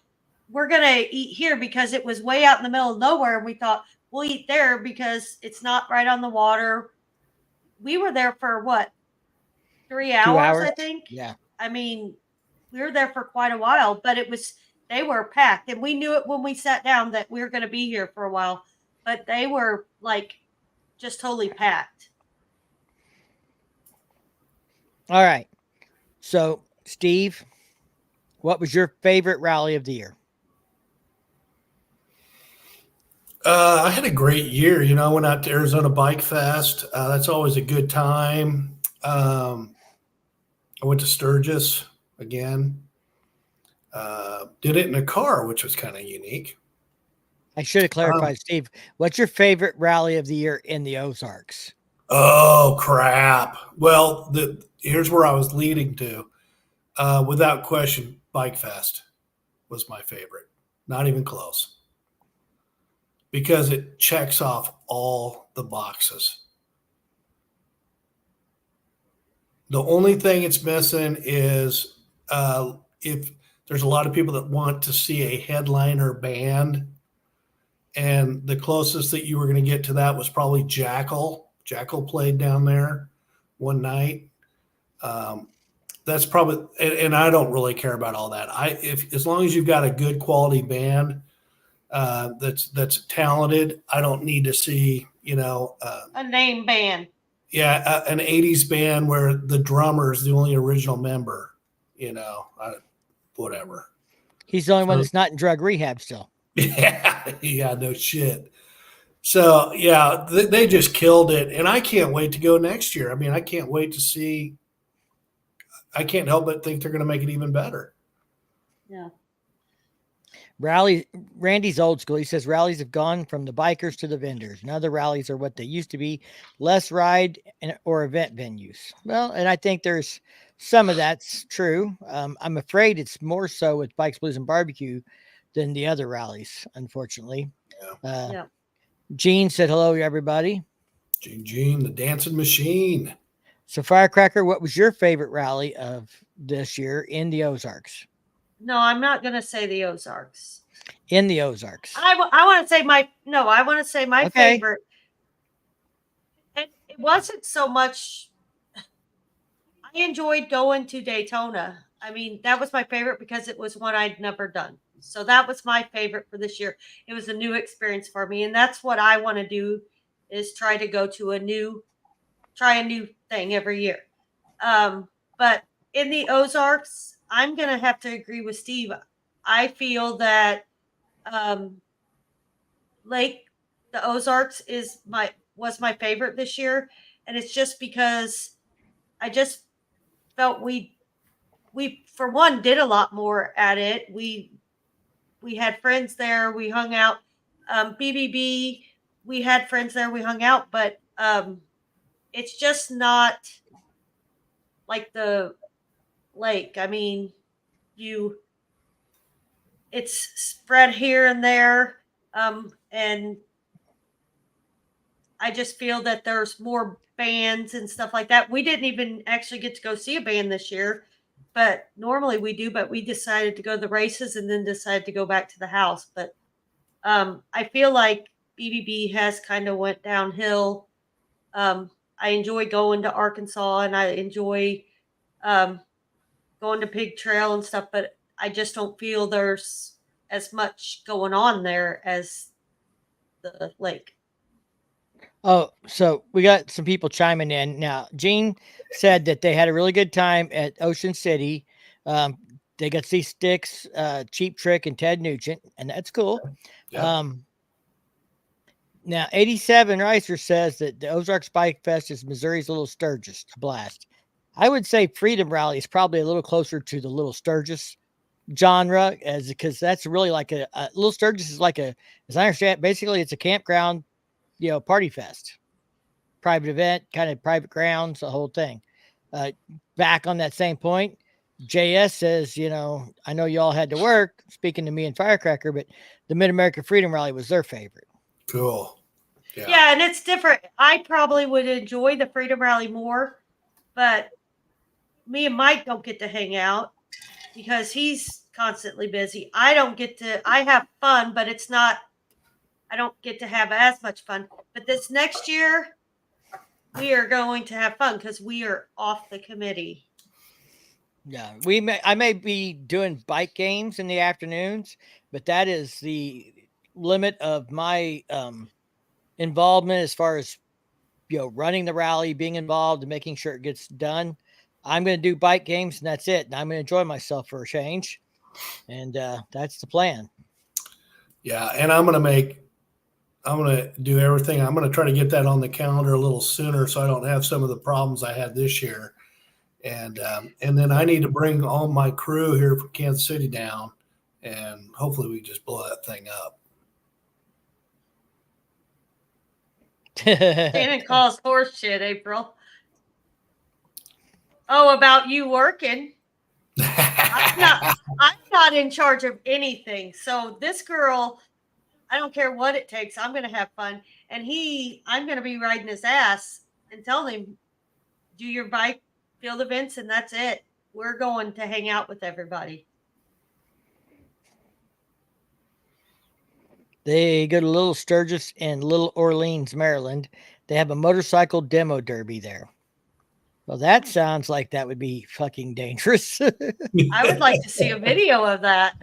we're going to eat here because it was way out in the middle of nowhere. And we thought we'll eat there because it's not right on the water. We were there for what, 3 hours, 2 hours. I think. Yeah. I mean, we were there for quite a while, but they were packed. And we knew it when we sat down that we were going to be here for a while, but they were like just totally packed. All right. So, Steve, what was your favorite rally of the year? I had a great year. I went out to Arizona Bike Fest. That's always a good time. I went to Sturgis again. Did it in a car, which was kind of unique. I should have clarified, Steve. What's your favorite rally of the year in the Ozarks? Oh, crap. Well, here's where I was leading to. Without question, Bike Fest was my favorite. Not even close. Because it checks off all the boxes. The only thing it's missing is if there's a lot of people that want to see a headliner band, and the closest that you were going to get to that was probably Jackal. Jackal played down there one night. That's probably, and I don't really care about all that. As long as you've got a good quality band that's talented, I don't need to see A name band. Yeah, an '80s band where the drummer is the only original member. Whatever. He's the only one that's not in drug rehab still. Yeah, no shit. So yeah, they just killed it, and I can't wait to go next year. I mean, I can't wait to see. I can't help but think they're going to make it even better. Yeah. Randy's old school. He says rallies have gone from the bikers to the vendors. Now the rallies are what they used to be, less ride or event venues. Well, and I think there's some of that's true. I'm afraid it's more so with Bikes, Blues, and Barbecue than the other rallies, unfortunately. Yeah. Gene said hello, everybody. Gene, the dancing machine. So, Firecracker, what was your favorite rally of this year in the Ozarks? No, I'm not going to say the Ozarks. In the Ozarks. I want to say my favorite. It wasn't so much. I enjoyed going to Daytona. I mean, that was my favorite because it was one I'd never done. So that was my favorite for this year. It was a new experience for me. And that's what I want to do, is try to go to try a new thing every year. But in the Ozarks, I'm going to have to agree with Steve. I feel that the Ozarks was my favorite this year, and it's just because I just felt we for one did a lot more at it. We had friends there. We hung out. BBB, we had friends there. We hung out, but it's just not like the lake. I mean, it's spread here and there, and I just feel that there's more bands and stuff like that. We didn't even actually get to go see a band this year, but normally we do. But we decided to go to the races and then decided to go back to the house. But I feel like BBB has kind of went downhill. I enjoy going to Arkansas, and I enjoy going to Pig Trail and stuff, but I just don't feel there's as much going on there as the lake. Oh, so we got some people chiming in now. Gene said that they had a really good time at Ocean City. They got to see Styx, Cheap Trick, and Ted Nugent, and that's cool. Yeah. Now, 87 Ricer says that the Ozarks Bike Fest is Missouri's Little Sturgis, a blast. I would say Freedom Rally is probably a little closer to the Little Sturgis genre, because that's really like a Little Sturgis is like as I understand, basically it's a campground, party fest. private event, kind of private grounds, the whole thing. Back on that same point, JS says, I know y'all had to work, speaking to me and Firecracker, but the Mid-America Freedom Rally was their favorite. Cool. Yeah, and it's different. I probably would enjoy the Freedom Rally more, but me and Mike don't get to hang out because he's constantly busy. I have fun, but I don't get to have as much fun. But this next year, we are going to have fun because we are off the committee. Yeah, I may be doing bike games in the afternoons, but that is the limit of my involvement as far as running the rally, being involved, and making sure it gets done. I'm going to do bike games, and that's it. And I'm going to enjoy myself for a change, and that's the plan. Yeah, and I'm going to do everything. I'm going to try to get that on the calendar a little sooner so I don't have some of the problems I had this year. And then I need to bring all my crew here from Kansas City down, and hopefully we just blow that thing up. Shannon calls horse shit, April. Oh, about you working. I'm not in charge of anything. So this girl, I don't care what it takes. I'm going to have fun. And I'm going to be riding his ass and telling him, do your bike field events, and that's it. We're going to hang out with everybody. They go to Little Sturgis in Little Orleans, Maryland. They have a motorcycle demo derby there. Well, that sounds like that would be fucking dangerous. I would like to see a video of that.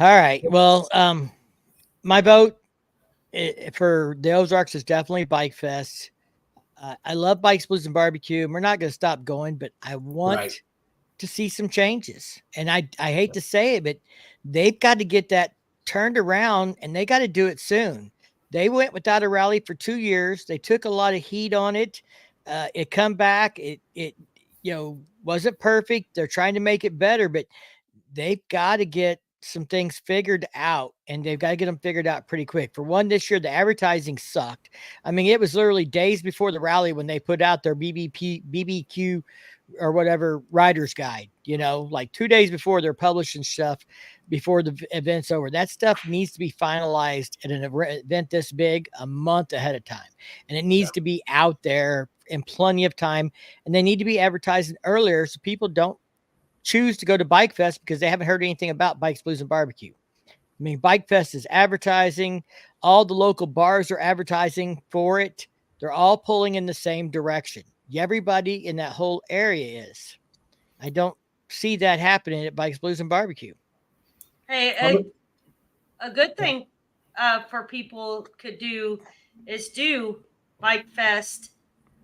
All right. Well, my vote for the Ozarks is definitely Bike Fest. I love Bikes, Blues, and Barbecue, and we're not going to stop going, but I want to see some changes. And I hate to say it, but they've got to get that turned around, and they got to do it soon. They went without a rally for 2 years. They took a lot of heat on it. It come back. It wasn't perfect. They're trying to make it better, but they've got to get some things figured out, and they've got to get them figured out pretty quick. For one, this year, the advertising sucked. I mean, it was literally days before the rally when they put out their BBQ or whatever rider's guide, like 2 days before they're publishing stuff before the event's over. That stuff needs to be finalized at an event this big a month ahead of time. And it needs to be out there in plenty of time. And they need to be advertising earlier so people don't choose to go to Bike Fest because they haven't heard anything about Bikes, Blues, and Barbecue. I mean, Bike Fest is advertising. All the local bars are advertising for it. They're all pulling in the same direction. Everybody in that whole area is. I don't see that happening at Bikes, Blues, and Barbecue. Hey, a good thing for people could do is do Bike Fest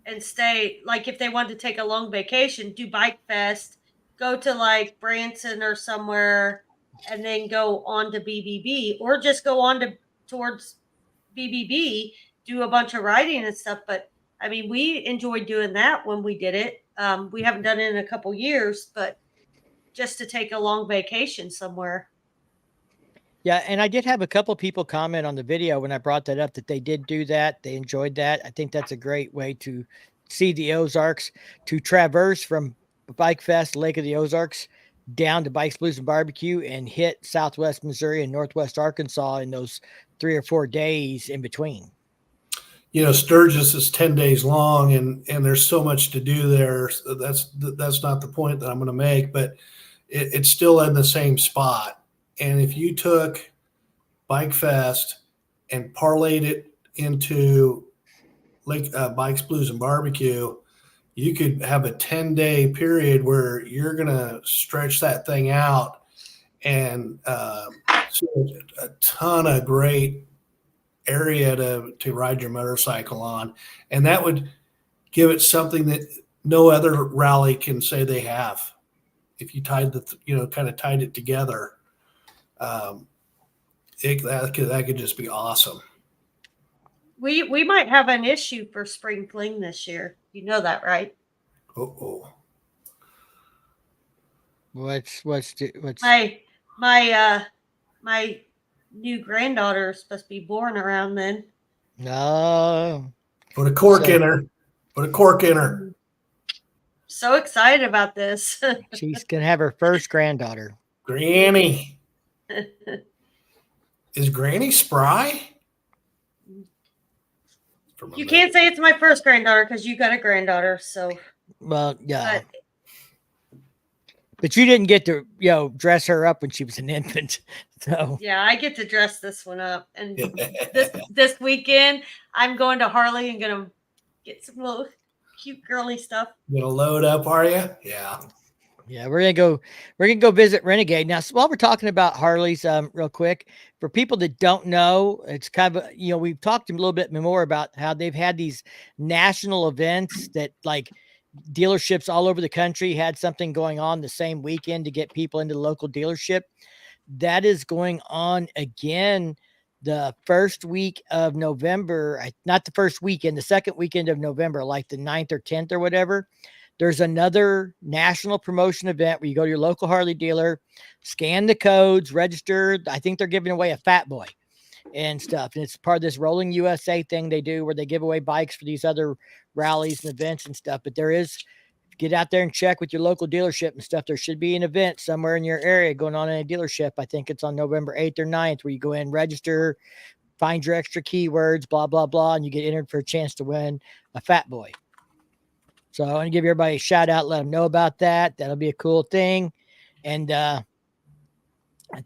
and stay, like if they want to take a long vacation, do Bike Fest, go to like Branson or somewhere, and then go on to BBB, or just go on towards BBB, do a bunch of riding and stuff. But I mean, we enjoyed doing that when we did it. We haven't done it in a couple years, but just to take a long vacation somewhere. Yeah, and I did have a couple people comment on the video when I brought that up that they did do that. They enjoyed that. I think that's a great way to see the Ozarks, to traverse from Bike Fest, Lake of the Ozarks, down to Bikes, Blues, and Barbecue, and hit Southwest Missouri and Northwest Arkansas in those 3 or 4 days in between. Sturgis is 10 days long, and there's so much to do there. So that's not the point that I'm going to make, but it's still in the same spot. And if you took Bike Fest and parlayed it into Bikes, Blues, and Barbecue, you could have a 10-day period where you're going to stretch that thing out and see a ton of great area to ride your motorcycle on. And that would give it something that no other rally can say they have. If you tied kind of tied it together, that could just be awesome. We might have an issue for Spring Fling this year. You know that, right? Oh. What's my new granddaughter is supposed to be born around then. No. Put a cork in her. Put a cork in her. So excited about this. She's going to have her first granddaughter. Granny. Is Granny spry? You can't say it's my first granddaughter because you got a granddaughter. So, well, yeah. But you didn't get to, dress her up when she was an infant. So yeah, I get to dress this one up. And this weekend, I'm going to Harley and gonna get some little cute girly stuff. You gonna load up, are you? Yeah. Yeah, we're gonna go visit Renegade. Now, so while we're talking about Harleys, real quick, for people that don't know, it's kind of, we've talked a little bit more about how they've had these national events that, like, dealerships all over the country had something going on the same weekend to get people into the local dealership. That is going on again the first week of November, not the first weekend, the second weekend of November, like the 9th or 10th or whatever. There's another national promotion event where you go to your local Harley dealer, scan the codes, register. I think they're giving away a Fat Boy and stuff. And it's part of this Rolling USA thing they do where they give away bikes for these other rallies and events and stuff. But there is, get out there and check with your local dealership and stuff. There should be an event somewhere in your area going on in a dealership. I think it's on November 8th or 9th where you go in, register, find your extra keywords, blah, blah, blah, and you get entered for a chance to win a Fat Boy. So I want to give everybody a shout out, let them know about that. That'll be a cool thing. And I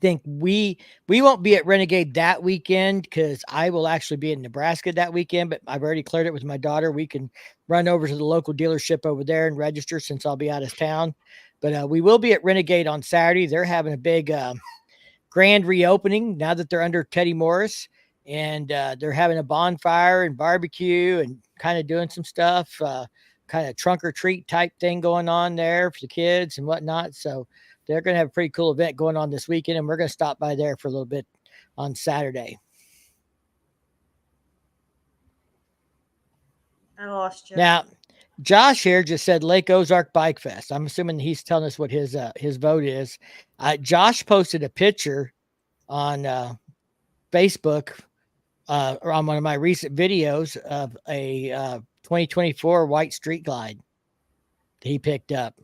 think we won't be at Renegade that weekend because I will actually be in Nebraska that weekend, but I've already cleared it with my daughter. We can run over to the local dealership over there and register since I'll be out of town. But we will be at Renegade on Saturday. They're having a big grand reopening now that they're under Teddy Morris. And they're having a bonfire and barbecue and kind of doing some stuff. Kind of trunk or treat type thing going on there for the kids and whatnot. So they're going to have a pretty cool event going on this weekend, and we're going to stop by there for a little bit on Saturday. I lost you. Now, Josh here just said Lake Ozark Bike Fest. I'm assuming he's telling us what his vote is. Josh posted a picture on Facebook or on one of my recent videos of a 2024 white street glide that he picked up.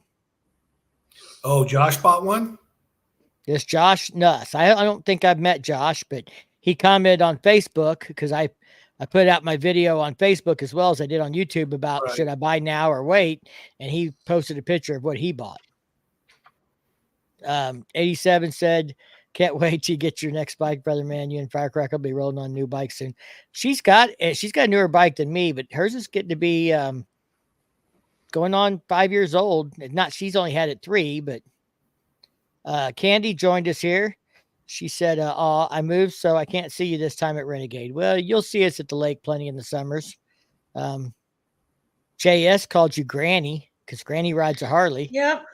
Oh, Josh bought one? This Josh Nuss. I don't think I've met Josh, but he commented on Facebook because I put out my video on Facebook as well as I did on YouTube about should I buy now or wait, and he posted a picture of what he bought. 87 said, can't wait to get your next bike, brother, man. You and Firecracker will be rolling on new bikes soon. She's got a newer bike than me, but hers is getting to be going on 5 years old. She's only had it 3, but Candy joined us here. She said, I moved, so I can't see you this time at Renegade. Well, you'll see us at the lake plenty in the summers. JS called you Granny because Granny rides a Harley. Yep.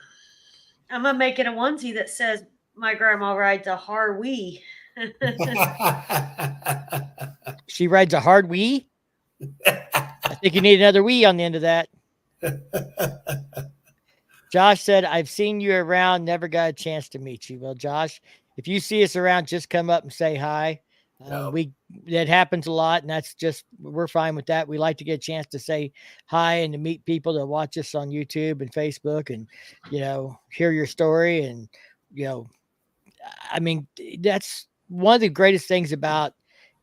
I'm going to make it a onesie that says, my grandma rides a Harley. She rides a hard wee. I think you need another wee on the end of that. Josh said, I've seen you around, never got a chance to meet you. Well, Josh, if you see us around, just come up and say hi. That happens a lot, and that's just, we're fine with that. We like to get a chance to say hi and to meet people that watch us on YouTube and Facebook and, hear your story. And, I mean, that's one of the greatest things about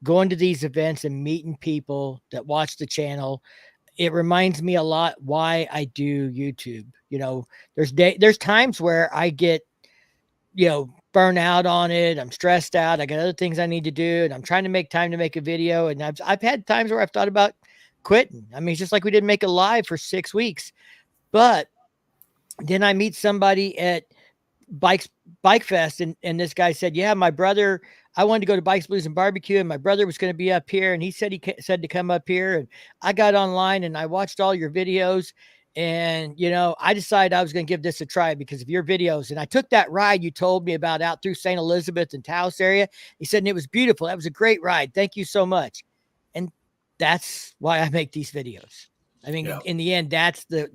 going to these events and meeting people that watch the channel. It reminds me a lot why I do YouTube. There's times where I get, burn out on it. I'm stressed out. I got other things I need to do, and I'm trying to make time to make a video. And I've had times where I've thought about quitting. I mean, it's just like we didn't make a live for 6 weeks, but then I meet somebody at Bike Fest, and this guy said, yeah, my brother, I wanted to go to Bikes, Blues, and Barbecue, and my brother was going to be up here, and he said to come up here, and I got online and I watched all your videos, and I decided I was going to give this a try because of your videos. And I took that ride you told me about out through St. Elizabeth and Taos area. He said, and it was beautiful. That was a great ride. Thank you so much. And that's why I make these videos. I mean, in the end, that's the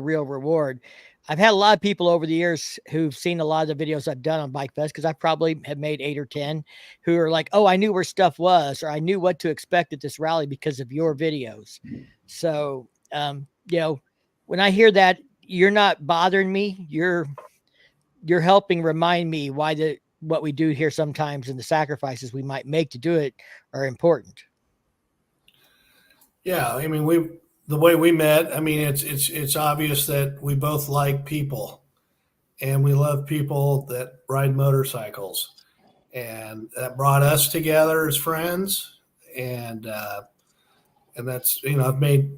real reward. I've had a lot of people over the years who've seen a lot of the videos I've done on Bike Fest, because I probably have made 8 or 10, who are like, oh, I knew where stuff was, or I knew what to expect at this rally because of your videos. So, when I hear that, you're not bothering me. You're helping remind me why what we do here sometimes and the sacrifices we might make to do it are important. Yeah, I mean, the way we met, I mean, it's obvious that we both like people, and we love people that ride motorcycles, and that brought us together as friends. And that's,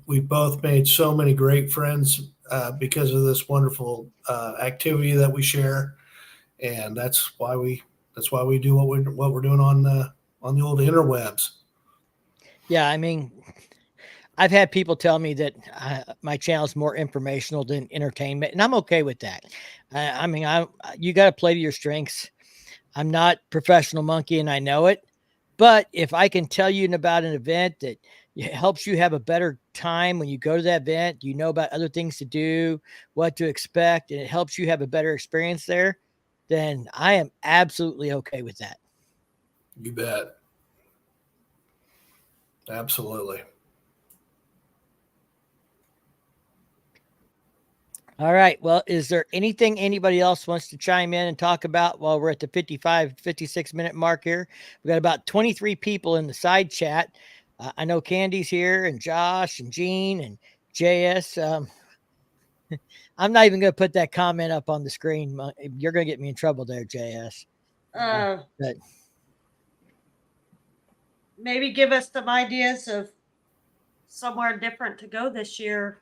we've both made so many great friends because of this wonderful activity that we share, and that's why we do what we're doing on the old interwebs. Yeah, I mean, I've had people tell me that my channel is more informational than entertainment, and I'm okay with that. You got to play to your strengths. I'm not professional monkey, and I know it. But if I can tell you about an event that helps you have a better time when you go to that event, you know about other things to do, what to expect, and it helps you have a better experience there, then I am absolutely okay with that. You bet. Absolutely. All right. Well, is there anything anybody else wants to chime in and talk about while we're at the 56-minute mark here? We got about 23 people in the side chat. I know Candy's here, and Josh and Gene and JS. I'm not even going to put that comment up on the screen. You're going to get me in trouble there, JS. But maybe give us some ideas of somewhere different to go this year.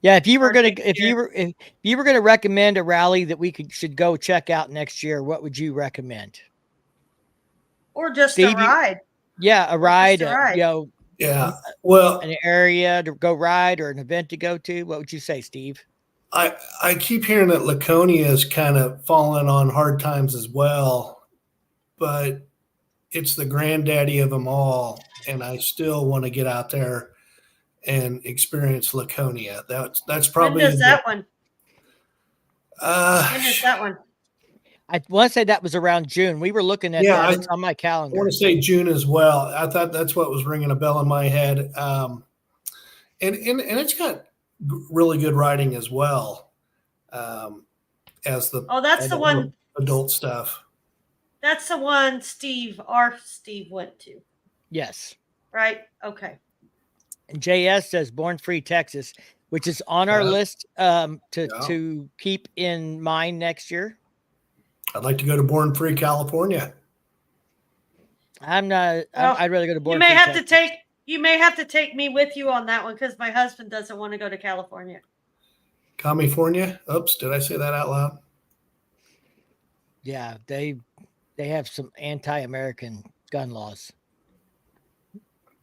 If you were going to recommend a rally that we should go check out next year, what would you recommend? Or just Steve, a ride. A ride. Well, an area to go ride or an event to go to. What would you say, Steve? I keep hearing that Laconia is kind of falling on hard times as well, but it's the granddaddy of them all, and I still want to get out there and experience Laconia. That's probably. When does that one? When is that one? I want to say that was around June. We were looking at that. It's on my calendar. I want to say June as well. I thought that's what was ringing a bell in my head. And it's got really good riding as well. As the one adult stuff. That's the one Steve went to. Yes. Right. Okay. And JS says Born Free Texas, which is on our list to keep in mind next year. I'd like to go to Born Free California. I'm not. I'd rather go to Born Free. Texas. You may have to take me with you on that one because my husband doesn't want to go to California. California? Oops, did I say that out loud? Yeah, they have some anti-American gun laws.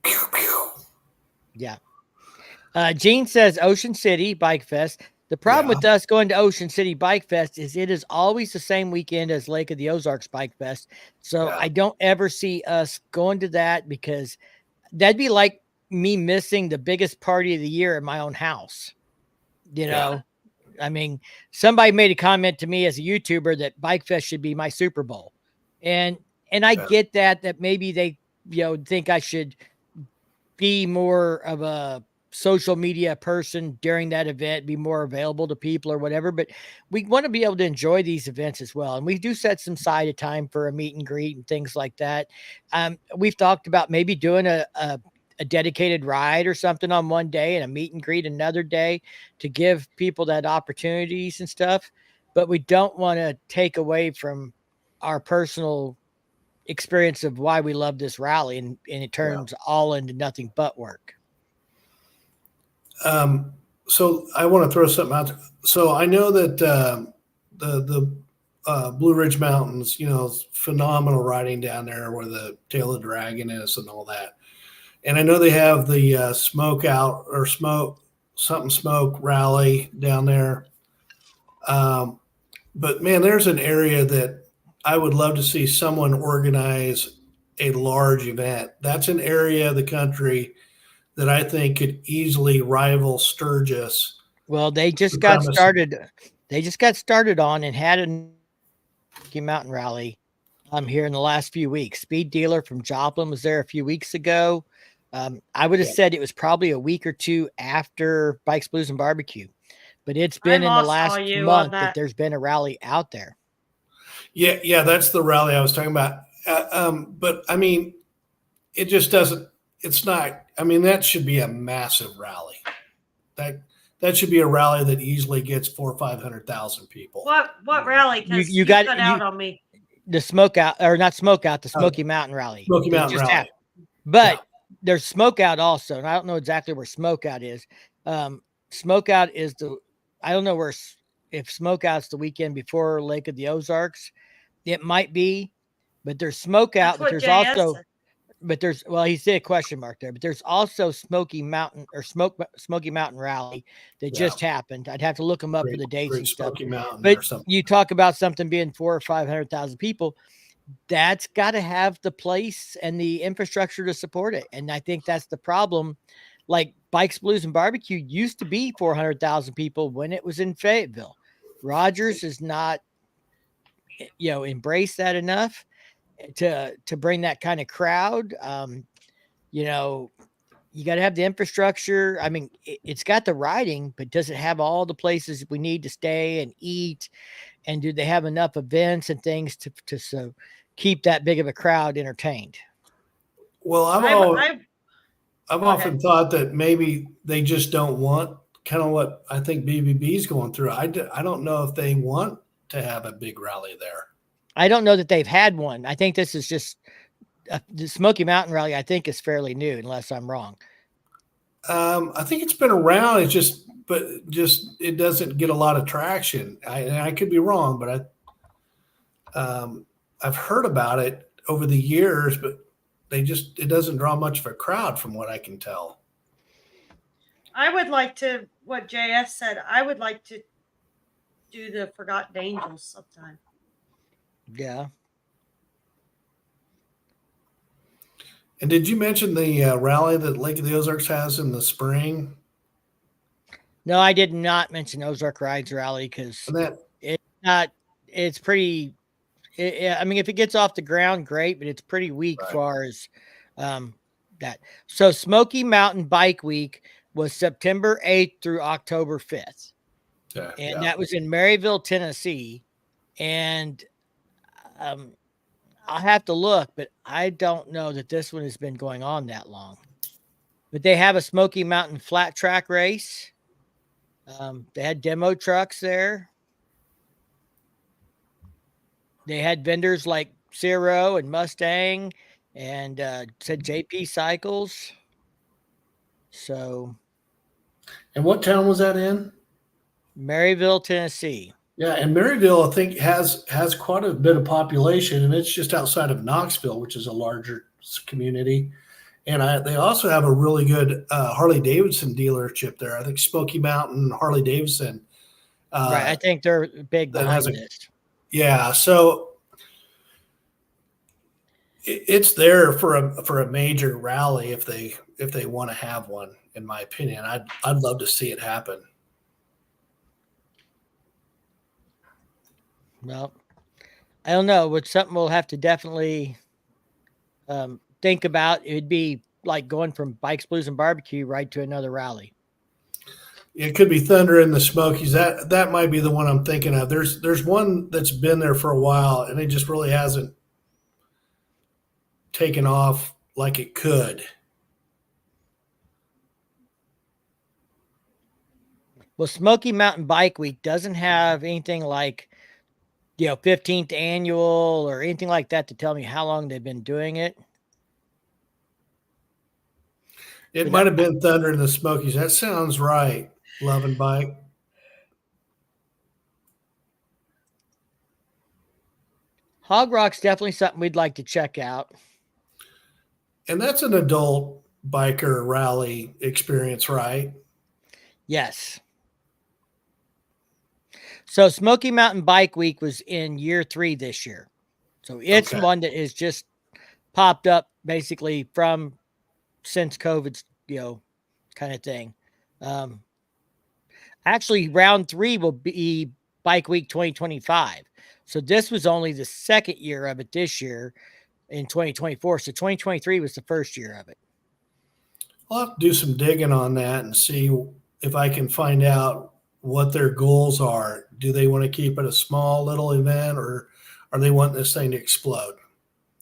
Pew, pew. Yeah. Gene says Ocean City Bike Fest. The problem with us going to Ocean City Bike Fest is it is always the same weekend as Lake of the Ozarks Bike Fest. So I don't ever see us going to that because that'd be like me missing the biggest party of the year in my own house. I mean, somebody made a comment to me as a YouTuber that Bike Fest should be my Super Bowl. And I get that maybe they, think I should be more of a social media person during that event, be more available to people or whatever, but we want to be able to enjoy these events as well. And we do set some side of time for a meet and greet and things like that. We've talked about maybe doing a dedicated ride or something on one day and a meet and greet another day to give people that opportunities and stuff. But we don't want to take away from our personal experience of why we love this rally and it turns all into nothing but work. So I want to throw something out there. So I know that the Blue Ridge Mountains, is phenomenal riding down there where the Tail of the Dragon is and all that. And I know they have the smoke rally down there. But man, there's an area that I would love to see someone organize a large event. That's an area of the country that I think could easily rival Sturgis. Well, they just got started. They just got started on and had a Smoky Mountain Rally here in the last few weeks. Speed Dealer from Joplin was there a few weeks ago. I would have said it was probably a week or two after Bikes, Blues, and Barbecue, but it's been in the last month that there's been a rally out there. Yeah, that's the rally I was talking about. But I mean, it just doesn't. It's not. I mean, that should be a massive rally. That should be a rally that easily gets 400,000 or 500,000 people. What rally? Because You got cut out on me. The Smokeout, or not Smokeout, the Smoky Mountain Rally. Smoky Mountain Rally. Happened. But there's Smokeout also, and I don't know exactly where Smokeout is. Smokeout is I don't know if Smokeout's the weekend before Lake of the Ozarks. It might be, but there's Smokeout, but there's also said. But there's, well, he said a question mark there, but there's also Smoky Mountain Rally that just happened. I'd have to look them up for the dates and stuff. But you talk about something being 400,000 or 500,000 people. That's got to have the place and the infrastructure to support it. And I think that's the problem. Like Bikes, Blues, and Barbecue used to be 400,000 people when it was in Fayetteville. Rogers is not, embrace that enough to bring that kind of crowd. You got to have the infrastructure. I mean, it's got the riding, but does it have all the places we need to stay and eat? And do they have enough events and things to so keep that big of a crowd entertained? Well, I've often thought that maybe they just don't want, kind of what I think BBB's going through. I don't know if they want to have a big rally there. I don't know that they've had one. I think this is just the Smoky Mountain Rally. I think is fairly new, unless I'm wrong. I think it's been around. It's just it doesn't get a lot of traction. I could be wrong, but I've heard about it over the years, but it doesn't draw much of a crowd from what I can tell. I would like to, what JS said, I would like to do the Forgotten Angels sometime. Yeah. And did you mention the rally that Lake of the Ozarks has in the spring? No, I did not mention Ozark Rides Rally because it's pretty. I mean, if it gets off the ground, great, but it's pretty weak as far as that. So Smoky Mountain Bike Week was September 8th through October 5th. That was in Maryville, Tennessee. And I'll have to look, but I don't know that this one has been going on that long. But they have a Smoky Mountain flat track race. They had demo trucks there. They had vendors like Ciro and Mustang and said JP Cycles. So. And what town was that in? Maryville, Tennessee. Yeah, and Maryville, I think, has quite a bit of population, and it's just outside of Knoxville, which is a larger community. And they also have a really good Harley-Davidson dealership there. I think Smoky Mountain Harley-Davidson. Right, I think they're big behind this. Yeah, so it's there for a major rally if they want to have one. In my opinion, I'd love to see it happen. Well, I don't know. It's something we'll have to definitely think about. It'd be like going from Bikes, Blues, and Barbecue right to another rally. It could be Thunder in the Smokies. That might be the one I'm thinking of. There's one that's been there for a while, and it just really hasn't taken off like it could. Well, Smoky Mountain Bike Week doesn't have anything like 15th annual or anything like that to tell me how long they've been doing it. It might have been Thunder in the Smokies. That sounds right. Love and Bike. Hog Rock's definitely something we'd like to check out. And that's an adult biker rally experience, right? Yes. So Smoky Mountain Bike Week was in year 3 this year. So it's one that has just popped up basically since COVID's, kind of thing. Actually, round 3 will be Bike Week 2025. So this was only the second year of it this year in 2024. So 2023 was the first year of it. I'll have to do some digging on that and see if I can find out what their goals are. Do they want to keep it a small little event, or are they wanting this thing to explode?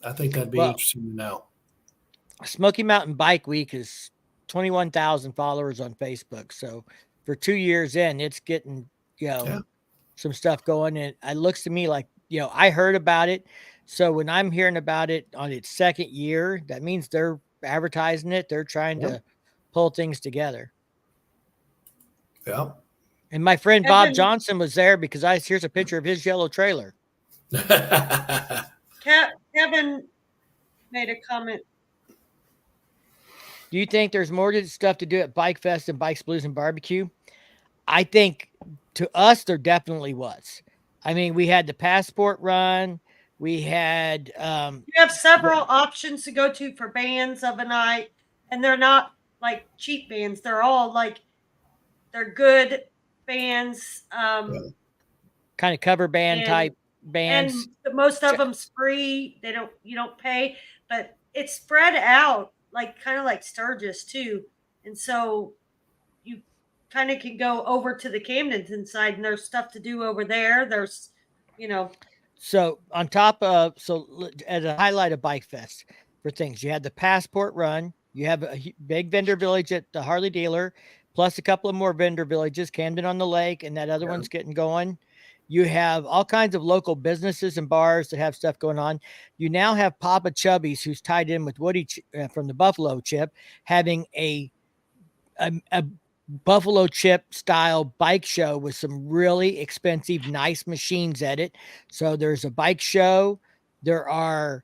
I think that'd be interesting to know. Smoky Mountain Bike Week is 21,000 followers on Facebook. So for 2 years in, it's getting, some stuff going. And it looks to me like, I heard about it. So when I'm hearing about it on its second year, that means they're advertising it. They're trying to pull things together. Yeah. And my friend Bob Johnson was there because here's a picture of his yellow trailer. Kevin made a comment. Do you think there's more stuff to do at Bike Fest and Bikes, Blues, and Barbecue? I think to us, there definitely was. I mean, we had the passport run. We had you have several options to go to for bands of a night, and they're not like cheap bands. They're all like they're good bands, kind of cover band type bands. And most of them's free. You don't pay, but it's spread out like kind of like Sturgis too, and so you kind of can go over to the Camden side, and there's stuff to do over there. There's, So on top of, as a highlight of Bike Fest for things, you had the passport run. You have a big vendor village at the Harley dealer, plus a couple of more vendor villages, Camden on the Lake, and that other one's getting going. You have all kinds of local businesses and bars that have stuff going on. You now have Papa Chubby's, who's tied in with Woody from the Buffalo Chip, having a Buffalo Chip style bike show with some really expensive, nice machines at it. So there's a bike show. There are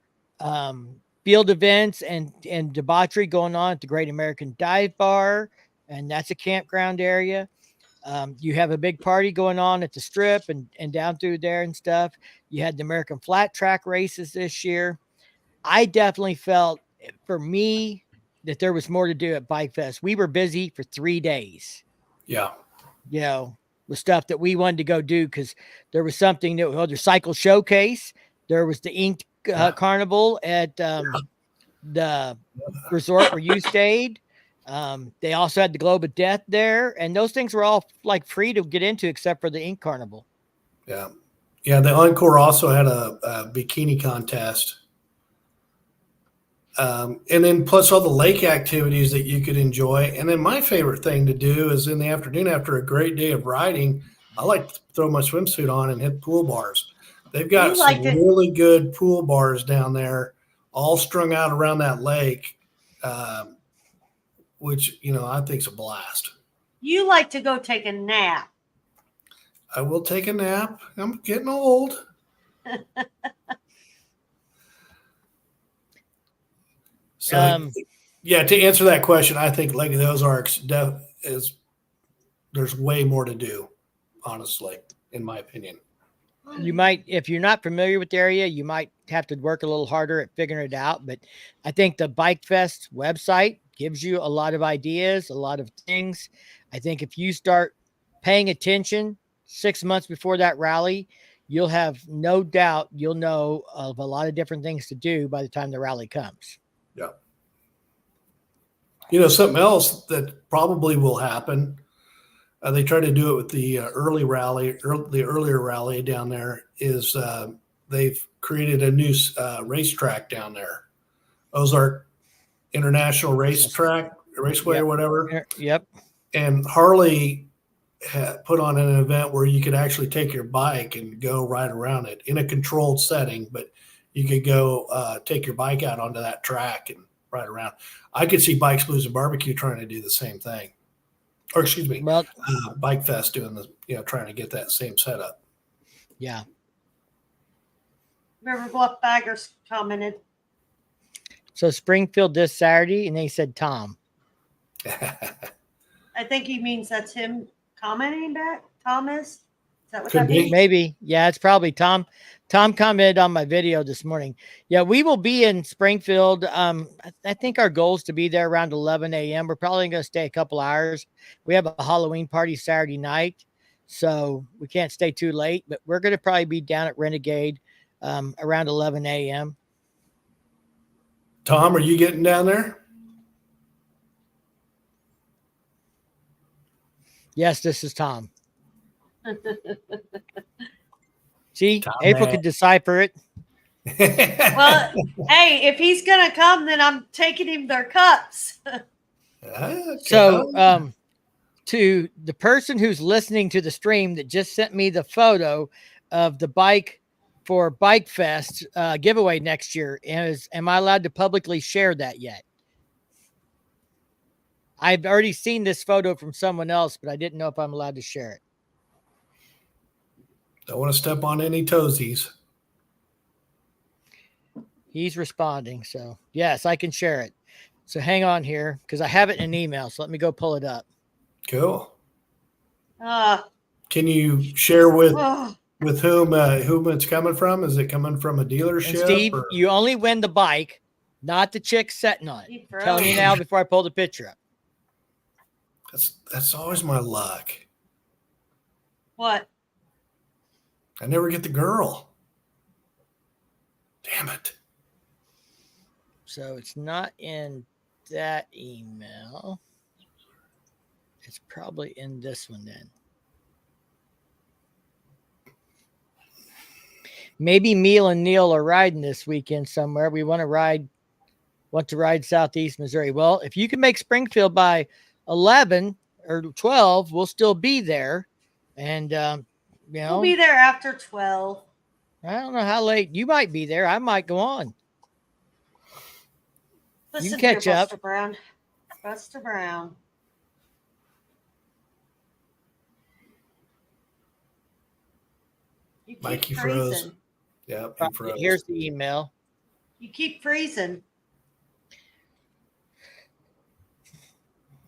field events and debauchery going on at the Great American Dive Bar, and that's a campground area. You have a big party going on at the Strip and down through there and stuff. You had the American Flat Track races this year. I definitely felt, for me, that there was more to do at Bike Fest. We were busy for 3 days. Yeah. With stuff that we wanted to go do, because there was something that there's Cycle Showcase. There was the Ink Carnival at the resort where you stayed. They also had the Globe of Death there, and those things were all like free to get into except for the Ink Carnival. Yeah. The Encore also had a bikini contest. And then plus all the lake activities that you could enjoy. And then my favorite thing to do is in the afternoon after a great day of riding, I like to throw my swimsuit on and hit pool bars. They've got some really good pool bars down there, all strung out around that lake, which, I think is a blast. You like to go take a nap. I will take a nap. I'm getting old. So, to answer that question, I think Lake of the Ozarks there's way more to do, honestly, in my opinion. You might, if you're not familiar with the area, you might have to work a little harder at figuring it out. But I think the Bike Fest website gives you a lot of ideas, a lot of things. I think if you start paying attention 6 months before that rally, you'll have no doubt you'll know of a lot of different things to do by the time the rally comes. Yeah. Something else that probably will happen, they try to do it with the the earlier rally down there, is they've created a new racetrack down there, Ozark International Raceway or whatever. Yep. And Harley put on an event where you could actually take your bike and go ride around it in a controlled setting, but you could go take your bike out onto that track and ride around. I could see Bikes, Blues, and Barbecue trying to do the same thing. Or excuse me, Bike Fest doing trying to get that same setup. Yeah. River Bluff Baggers commented. So Springfield this Saturday, and they said Tom. I think he means that's him commenting back. Thomas? Is that what that means? Maybe. Yeah, it's probably Tom. Tom commented on my video this morning. Yeah, we will be in Springfield. I think our goal is to be there around 11 a.m. We're probably going to stay a couple hours. We have a Halloween party Saturday night. So we can't stay too late, but we're going to probably be down at Renegade around 11 a.m. Tom, are you getting down there? Yes, this is Tom. See, Tom, April man. could decipher it. Well, hey, if he's gonna come, then I'm taking him their cups. Okay. So, to the person who's listening to the stream that just sent me the photo of the bike for Bike Fest giveaway next year, am I allowed to publicly share that yet? I've already seen this photo from someone else, but I didn't know if I'm allowed to share it. Don't want to step on any toesies. He's responding. So, yes, I can share it. So, hang on here because I have it in an email. So, let me go pull it up. Cool. Uh, Can you share with oh, whom it's coming from? Is it coming from a dealership? And Steve, or- you only win the bike, not the chick sitting on he it. I'm telling you froze. now before I pull the picture up. That's always my luck. What? I never get the girl. Damn it. So it's not in that email. It's probably in this one then. Maybe Neil and Neil are riding this weekend somewhere. We want to ride Southeast Missouri. Well, if you can make Springfield by 11 or 12, we'll still be there. And, We'll be there after 12. I don't know how late you might be there. I might go on. Listen catch here, up. Buster Brown. Buster Brown. You keep Mikey freezing. froze. Yep, he froze. Here's the email. You keep freezing.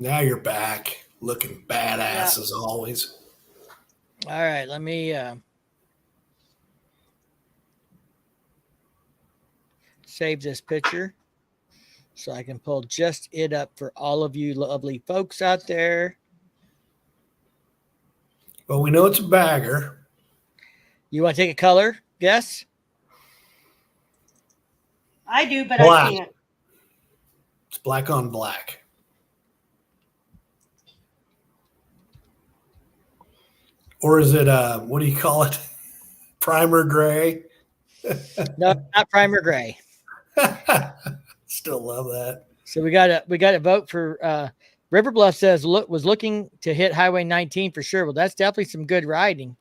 Now you're back, looking badass Yeah. as always. All right, let me save this picture so I can pull just it up for all of you lovely folks out there. Well, we know it's a bagger. You want to take a color guess? I do, but Black. I can't. It's black on black. Or is it what do you call it? Primer gray? No, not primer gray. Still love that. So we got a vote for River Bluff says was looking to hit Highway 19 for sure. Well, that's definitely some good riding.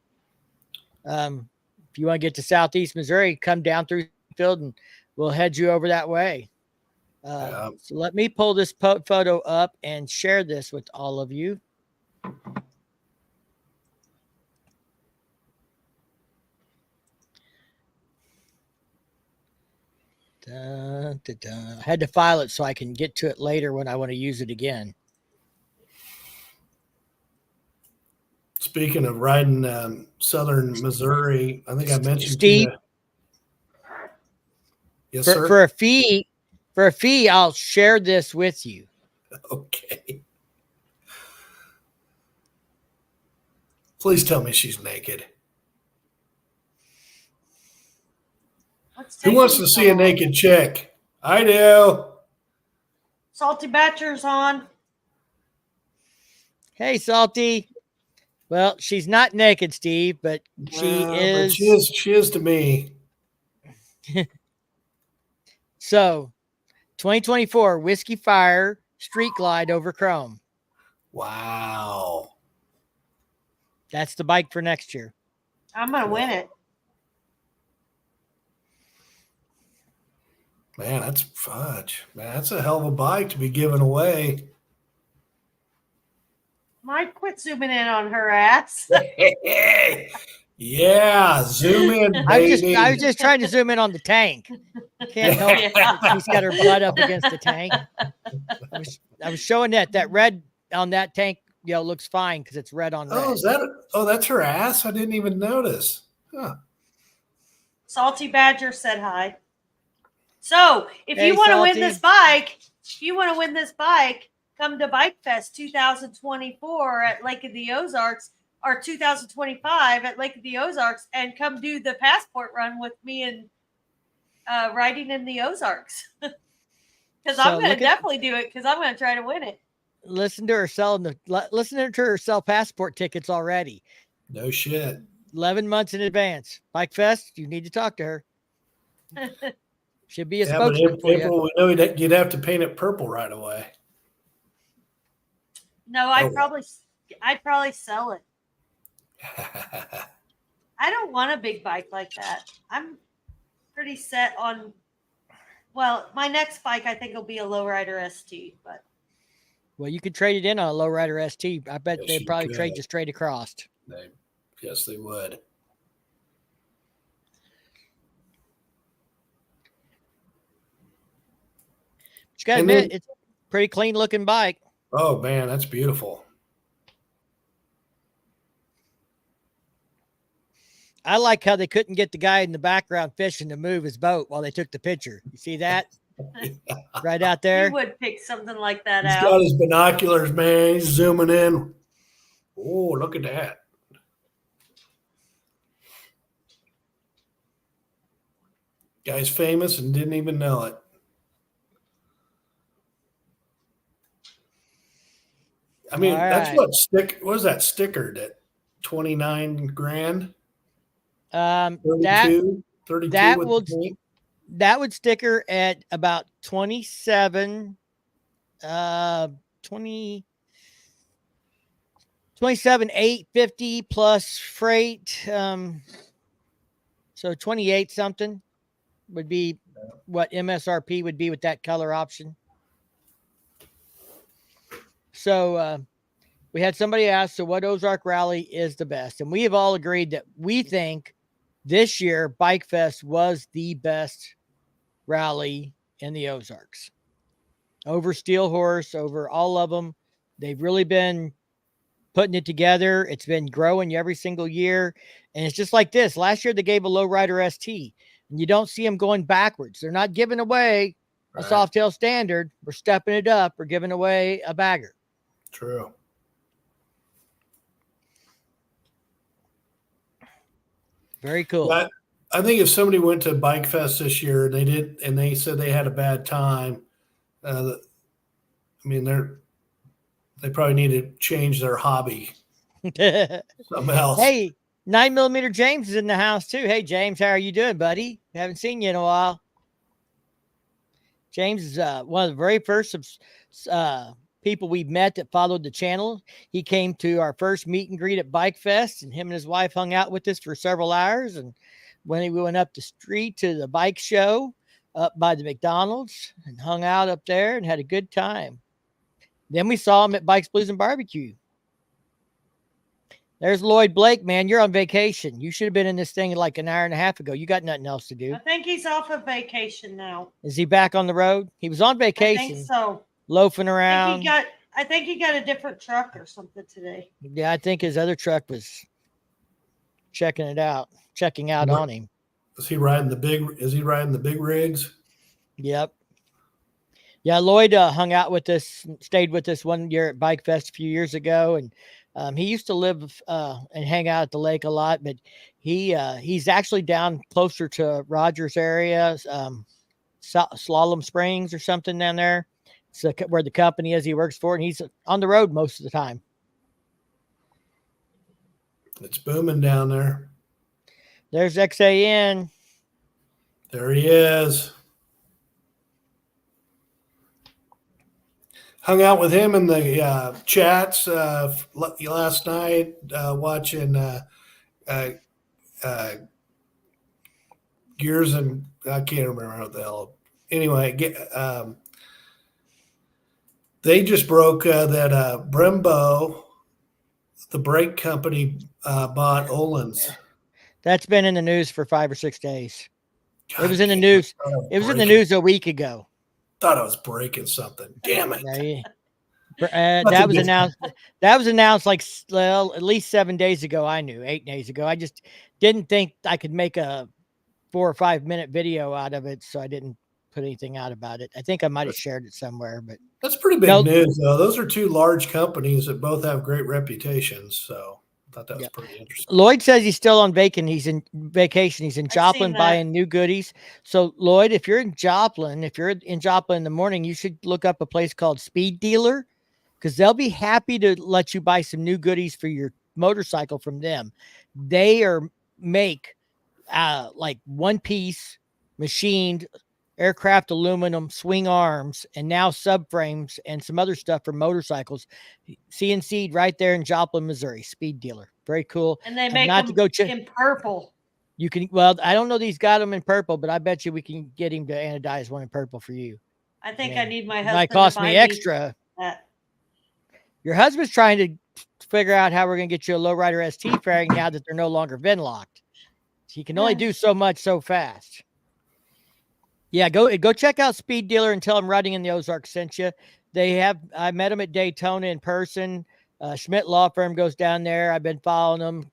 If you want to get to Southeast Missouri, come down through Field and we'll head you over that way. So let me pull this photo up and share this with all of you. I had to file it so I can get to it later when I want to use it again. Speaking of riding southern Missouri, I think I mentioned Steve, to you. Yes, for, sir. for a fee, I'll share this with you. Okay. Please tell me she's naked. Who wants to see a naked chick? I do. Salty Batcher's on. Hey, Salty. Well, she's not naked, Steve, but she is. But she is to me. So, 2024 Whiskey Fire Street Glide over Chrome. Wow. That's the bike for next year. I'm going to win it. Man, that's fudge. Man, that's a hell of a bike to be giving away. Mike, quit zooming in on her ass. Yeah, zoom in, baby. I was just trying to zoom in on the tank. Can't help it. She's got her butt up against the tank. I was showing that red on that tank, looks fine because it's red on red. That's her ass? I didn't even notice. Huh. Salty Badger said hi. So if you want to win this bike, come to Bike Fest 2024 at Lake of the Ozarks. or 2025 at Lake of the Ozarks and come do the passport run with me and riding in the Ozarks. Because I'm going to definitely do it because I'm going to try to win it. Listen to her listen to her sell passport tickets already. No shit. 11 months in advance. Bike Fest, you need to talk to her. Should be a spokesman for April, you. we know you'd have to paint it purple right away. No, I'd probably sell it. I don't want a big bike like that. I'm pretty set on. Well, my next bike I think will be a lowrider ST, but. Well, you could trade it in on a lowrider ST. I bet they'd probably trade you straight across. Yes, they would. But you gotta admit, it's a pretty clean looking bike. Oh man, that's beautiful. I like how they couldn't get the guy in the background fishing to move his boat while they took the picture. You see that? Right out there. You would pick something like that He's out. got his binoculars, man. He's zooming in. Oh, look at that. Guy's famous and didn't even know it. I mean, that's what was that stickered at 29 grand? 32 that would sticker at about 27 $27,850 plus freight. So 28 something would be what MSRP would be with that color option. So we had somebody ask, so what Ozark Rally is the best? And we have all agreed that we think this year Bike Fest was the best rally in the Ozarks. Over Steel Horse, over all of them. They've really been putting it together. It's been growing every single year. And it's just like this. Last year they gave a lowrider ST. And you don't see them going backwards. They're not giving away a Softail Standard. We're stepping it up. We're giving away a bagger. True. Very cool. But I think if somebody went to Bike Fest this year and they said they had a bad time, I mean, they probably need to change their hobby. Something else. Hey, 9mm James is in the house too. Hey, James, how are you doing, buddy? Haven't seen you in a while. James is one of the very first people we met that followed the channel. He came to our first meet and greet at Bike Fest, and him and his wife hung out with us for several hours. And when we went up the street to the bike show up by the McDonald's and hung out up there and had a good time. Then we saw him at Bikes, Blues, and Barbecue. There's Lloyd Blake, man. You're on vacation. You should have been in this thing like an hour and a half ago. You got nothing else to do. I think he's off of vacation now. Is he back on the road? He was on vacation. I think so. Loafing around. I think he got a different truck or something today. Yeah, I think his other truck was checking out on him. Is he riding the big rigs? Yep. Yeah, Lloyd hung out with us, stayed with us one year at Bike Fest a few years ago, and he used to live and hang out at the lake a lot, but he's actually down closer to Rogers area, Slalom Springs or something down there. So where the company is he works for, and he's on the road most of the time. It's booming down there. There's XAN. There he is. Hung out with him in the chats last night, watching Gears, and I can't remember what the hell. Anyway, they just broke that Brembo, the brake company, bought Olin's. That's been in the news for 5 or 6 days. God, it was in the news. It was in the news a week ago. Thought I was breaking something. Damn it. That was announced. That was announced like at least 7 days ago. I knew 8 days ago. I just didn't think I could make a 4 or 5 minute video out of it, so I didn't put anything out about it. I think I might have shared it somewhere, but that's pretty big news, though. Those are two large companies that both have great reputations. So thought that was Yeah. pretty interesting. Lloyd says he's still on vacation. He's in vacation. He's in I've Joplin seen that. buying new goodies. So Lloyd, if you're in Joplin in the morning, you should look up a place called Speed Dealer, because they'll be happy to let you buy some new goodies for your motorcycle from them. They make like one piece machined aircraft aluminum swing arms and now subframes and some other stuff for motorcycles. CNC'd right there in Joplin, Missouri. Speed Dealer. Very cool. And they Have make not them to go check. in purple. You can, well, I don't know these got them in purple, but I bet you we can get him to anodize one in purple for you. I think I need my It might husband to cost buy me me extra. that. Your husband's trying to figure out how we're going to get you a lowrider ST fairing now that they're no longer VIN locked. He can only do so much so fast. Yeah, go check out Speed Dealer and tell them Riding in the Ozarks sent you. I met them at Daytona in person. Schmidt Law Firm goes down there. I've been following them.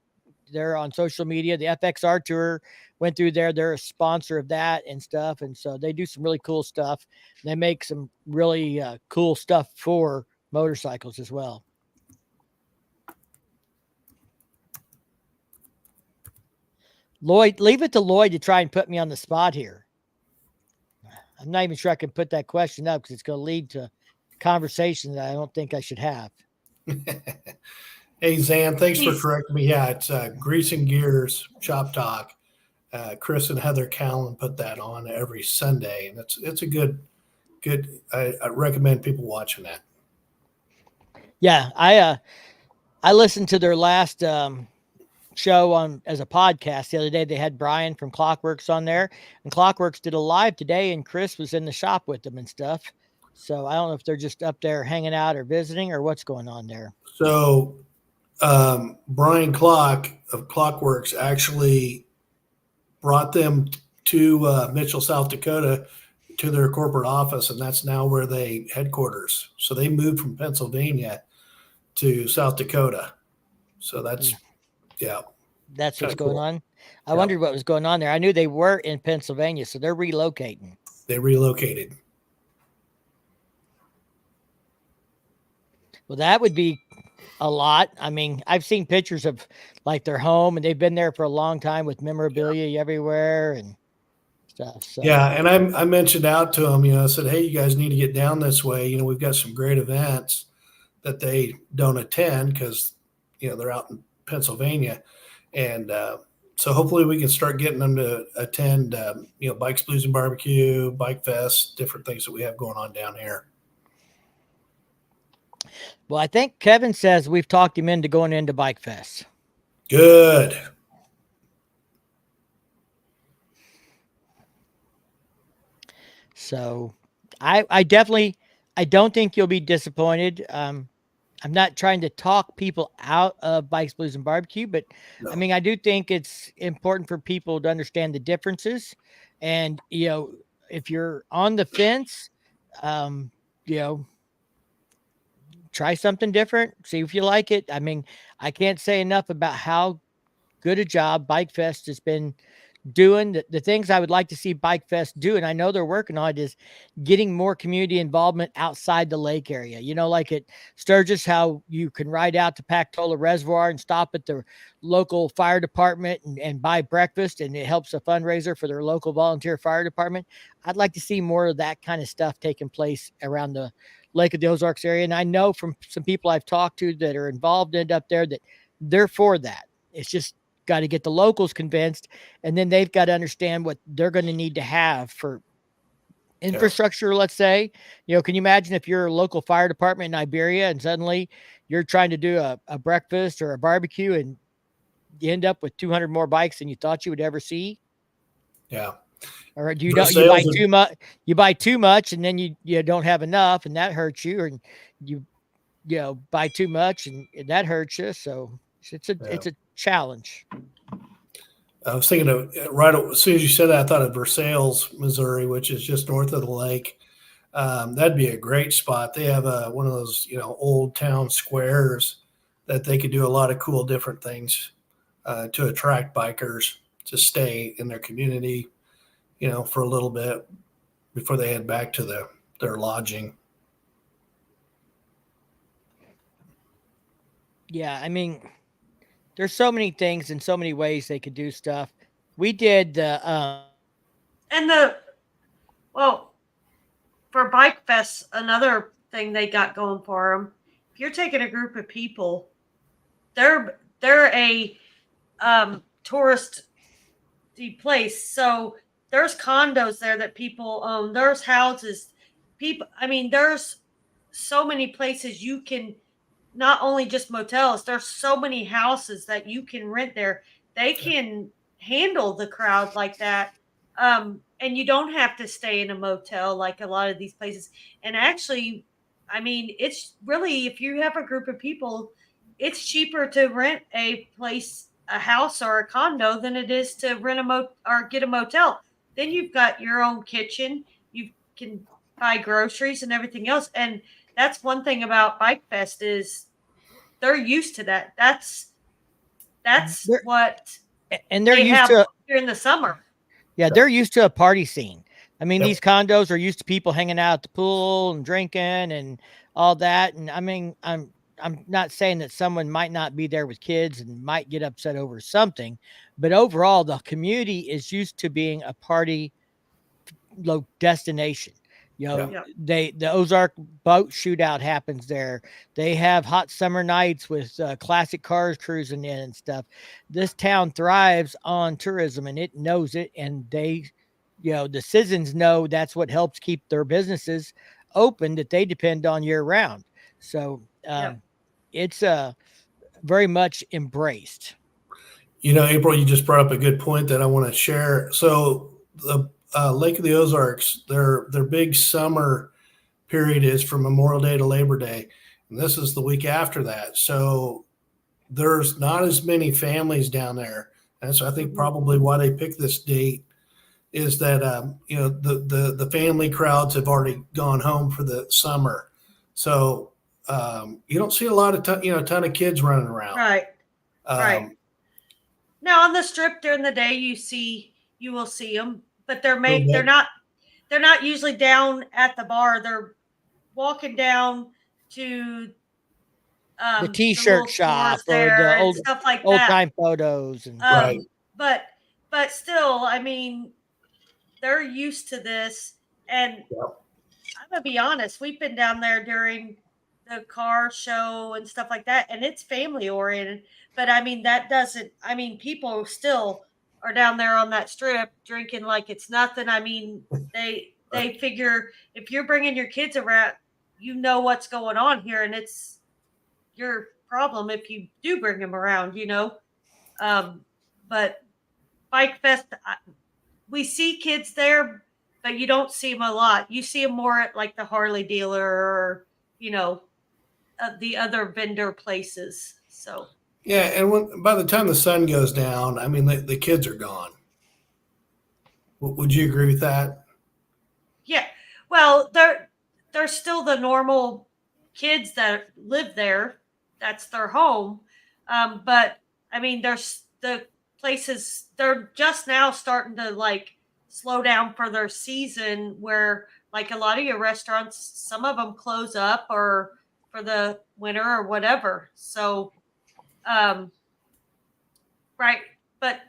They're on social media. The FXR tour went through there. They're a sponsor of that and stuff. And so they do some really cool stuff. They make some really cool stuff for motorcycles as well. Lloyd, leave it to Lloyd to try and put me on the spot here. I'm not even sure I can put that question up because it's going to lead to conversation that I don't think I should have. Hey, Zan, thanks for correcting me. Yeah, it's Greasing Gears Shop Talk. Chris and Heather Callan put that on every Sunday, and it's a good. I recommend people watching that. Yeah, I listened to their last show on as a podcast the other day. They had Brian from Clockworks on there, and Clockworks did a live today, and Chris was in the shop with them and stuff. So I don't know if they're just up there hanging out or visiting or what's going on there. So Brian Clock of Clockworks actually brought them to Mitchell, South Dakota, to their corporate office, and that's now where they headquarters. So they moved from Pennsylvania to South Dakota. So that's that's what's going cool. on. I wondered what was going on there. I knew they were in Pennsylvania, so they're relocating. They relocated. Well, that would be a lot. I mean, I've seen pictures of like their home, and they've been there for a long time with memorabilia everywhere and stuff. So. Yeah, and I mentioned out to them, I said, hey, you guys need to get down this way. We've got some great events that they don't attend because, they're out in Pennsylvania. And so hopefully we can start getting them to attend, Bikes, Blues, and Barbecue, Bike Fest, different things that we have going on down here. Well, I think Kevin says we've talked him into going into Bike Fest. Good. So I definitely, I don't think you'll be disappointed. I'm not trying to talk people out of Bikes, Blues, and Barbecue, but no. I mean, I do think it's important for people to understand the differences. And, if you're on the fence, try something different, see if you like it. I mean, I can't say enough about how good a job Bike Fest has been doing. The things I would like to see Bike Fest do, and I know they're working on it, is getting more community involvement outside the lake area. Like at Sturgis, how you can ride out to Pactola Reservoir and stop at the local fire department and buy breakfast, and it helps a fundraiser for their local volunteer fire department. I'd like to see more of that kind of stuff taking place around the Lake of the Ozarks area. And I know from some people I've talked to that are involved in up there that they're for that. It's just got to get the locals convinced, and then they've got to understand what they're going to need to have for infrastructure. Yeah. Let's say, can you imagine if you're a local fire department in Iberia and suddenly you're trying to do a breakfast or a barbecue and you end up with 200 more bikes than you thought you would ever see? Yeah. Or you buy too much, and then you don't have enough, and that hurts you, and you buy too much and that hurts you. So it's a challenge. I was thinking of right as soon as you said that, I thought of Versailles, Missouri, which is just north of the lake. That'd be a great spot. They have one of those, old town squares that they could do a lot of cool different things to attract bikers to stay in their community, for a little bit before they head back to their lodging. Yeah, I mean, there's so many things and so many ways they could do stuff. We did And well, for Bike Fest, another thing they got going for them. If you're taking a group of people, they're a tourist place. So there's condos there that people own. There's houses. People. I mean, there's so many places you can. Not only just motels. There's so many houses that you can rent there. They can handle the crowd like that. And you don't have to stay in a motel like a lot of these places. And actually, I mean, it's really, if you have a group of people, it's cheaper to rent a place, a house or a condo than it is to rent or get a motel. Then you've got your own kitchen. You can buy groceries and everything else. And that's one thing about Bike Fest is they're used to that. That's they're, what and they're they used have to during the summer. yeah, they're used to a party scene. I mean, Yep. these condos are used to people hanging out at the pool and drinking and all that. And I mean, I'm not saying that someone might not be there with kids and might get upset over something, but overall, the community is used to being a party destination. You know, Yep. the Ozark boat shootout happens there. They have hot summer nights with classic cars cruising in and stuff. This town thrives on tourism, and it knows it. And they, the citizens know that's what helps keep their businesses open that they depend on year round. So Yep. it's very much embraced. April, you just brought up a good point that I want to share. So the Lake of the Ozarks, their big summer period is from Memorial Day to Labor Day, and this is the week after that. So there's not as many families down there. And so I think probably why they picked this date is that the family crowds have already gone home for the summer. So you don't see a lot of ton of kids running around. Right. Right. Now on the strip during the day, you will see them, but they're not usually down at the bar. They're walking down to The T-shirt shop or there the and stuff like old that. time photos and Right. But still, I mean, they're used to this. And I'm gonna be honest, we've been down there during the car show and stuff like that, and it's family oriented. But I mean, people still are down there on that strip drinking like it's nothing. I mean, they figure if you're bringing your kids around, you know what's going on here, and it's your problem if you do bring them around, But Bike Fest, we see kids there, but you don't see them a lot. You see them more at like the Harley dealer or, the other vendor places. So yeah, and by the time the sun goes down, I mean the kids are gone. Would you agree with that? yeah, well, they're still the normal kids that live there. That's their home. But I mean, there's the places they're just now starting to like slow down for their season where like a lot of your restaurants, some of them close up or for the winter or whatever. So, right. But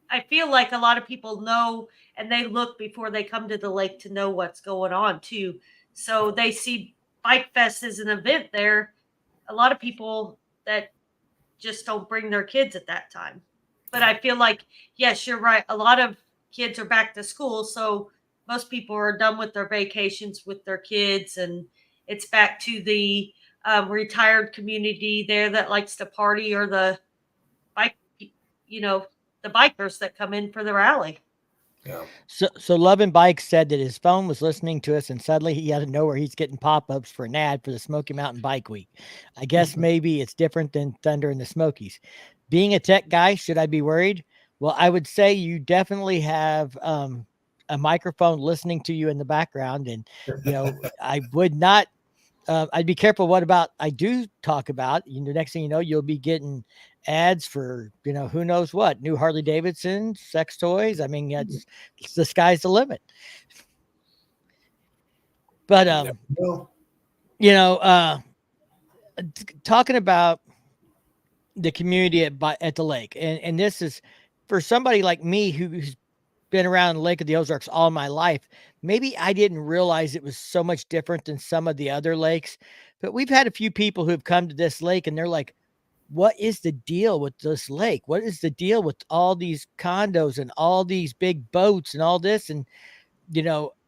I feel like a lot of people know and they look before they come to the lake to know what's going on too. So they see Bike Fest as an event there. A lot of people that just don't bring their kids at that time. But I feel like, yes, you're right. A lot of kids are back to school. So most people are done with their vacations with their kids. And it's back to the retired community there that likes to party or the bike, the bikers that come in for the rally. Yeah. So Lovin' Bike said that his phone was listening to us, and suddenly he out of nowhere he's getting pop-ups for an ad for the Smoky Mountain Bike Week. I guess maybe it's different than Thunder in the Smokies. Being a tech guy, should I be worried? Well, I would say you definitely have a microphone listening to you in the background, and I would not. I'd be careful what about I do talk about. Next thing you know, you'll be getting ads for who knows what, new Harley Davidson, sex toys. I mean, it's the sky's the limit. But talking about the community at the lake. And this is for somebody like me who's been around the Lake of the Ozarks all my life. Maybe I didn't realize it was so much different than some of the other lakes, but we've had a few people who've come to this lake and they're like, what is the deal with this lake? What is the deal with all these condos and all these big boats and all this? And,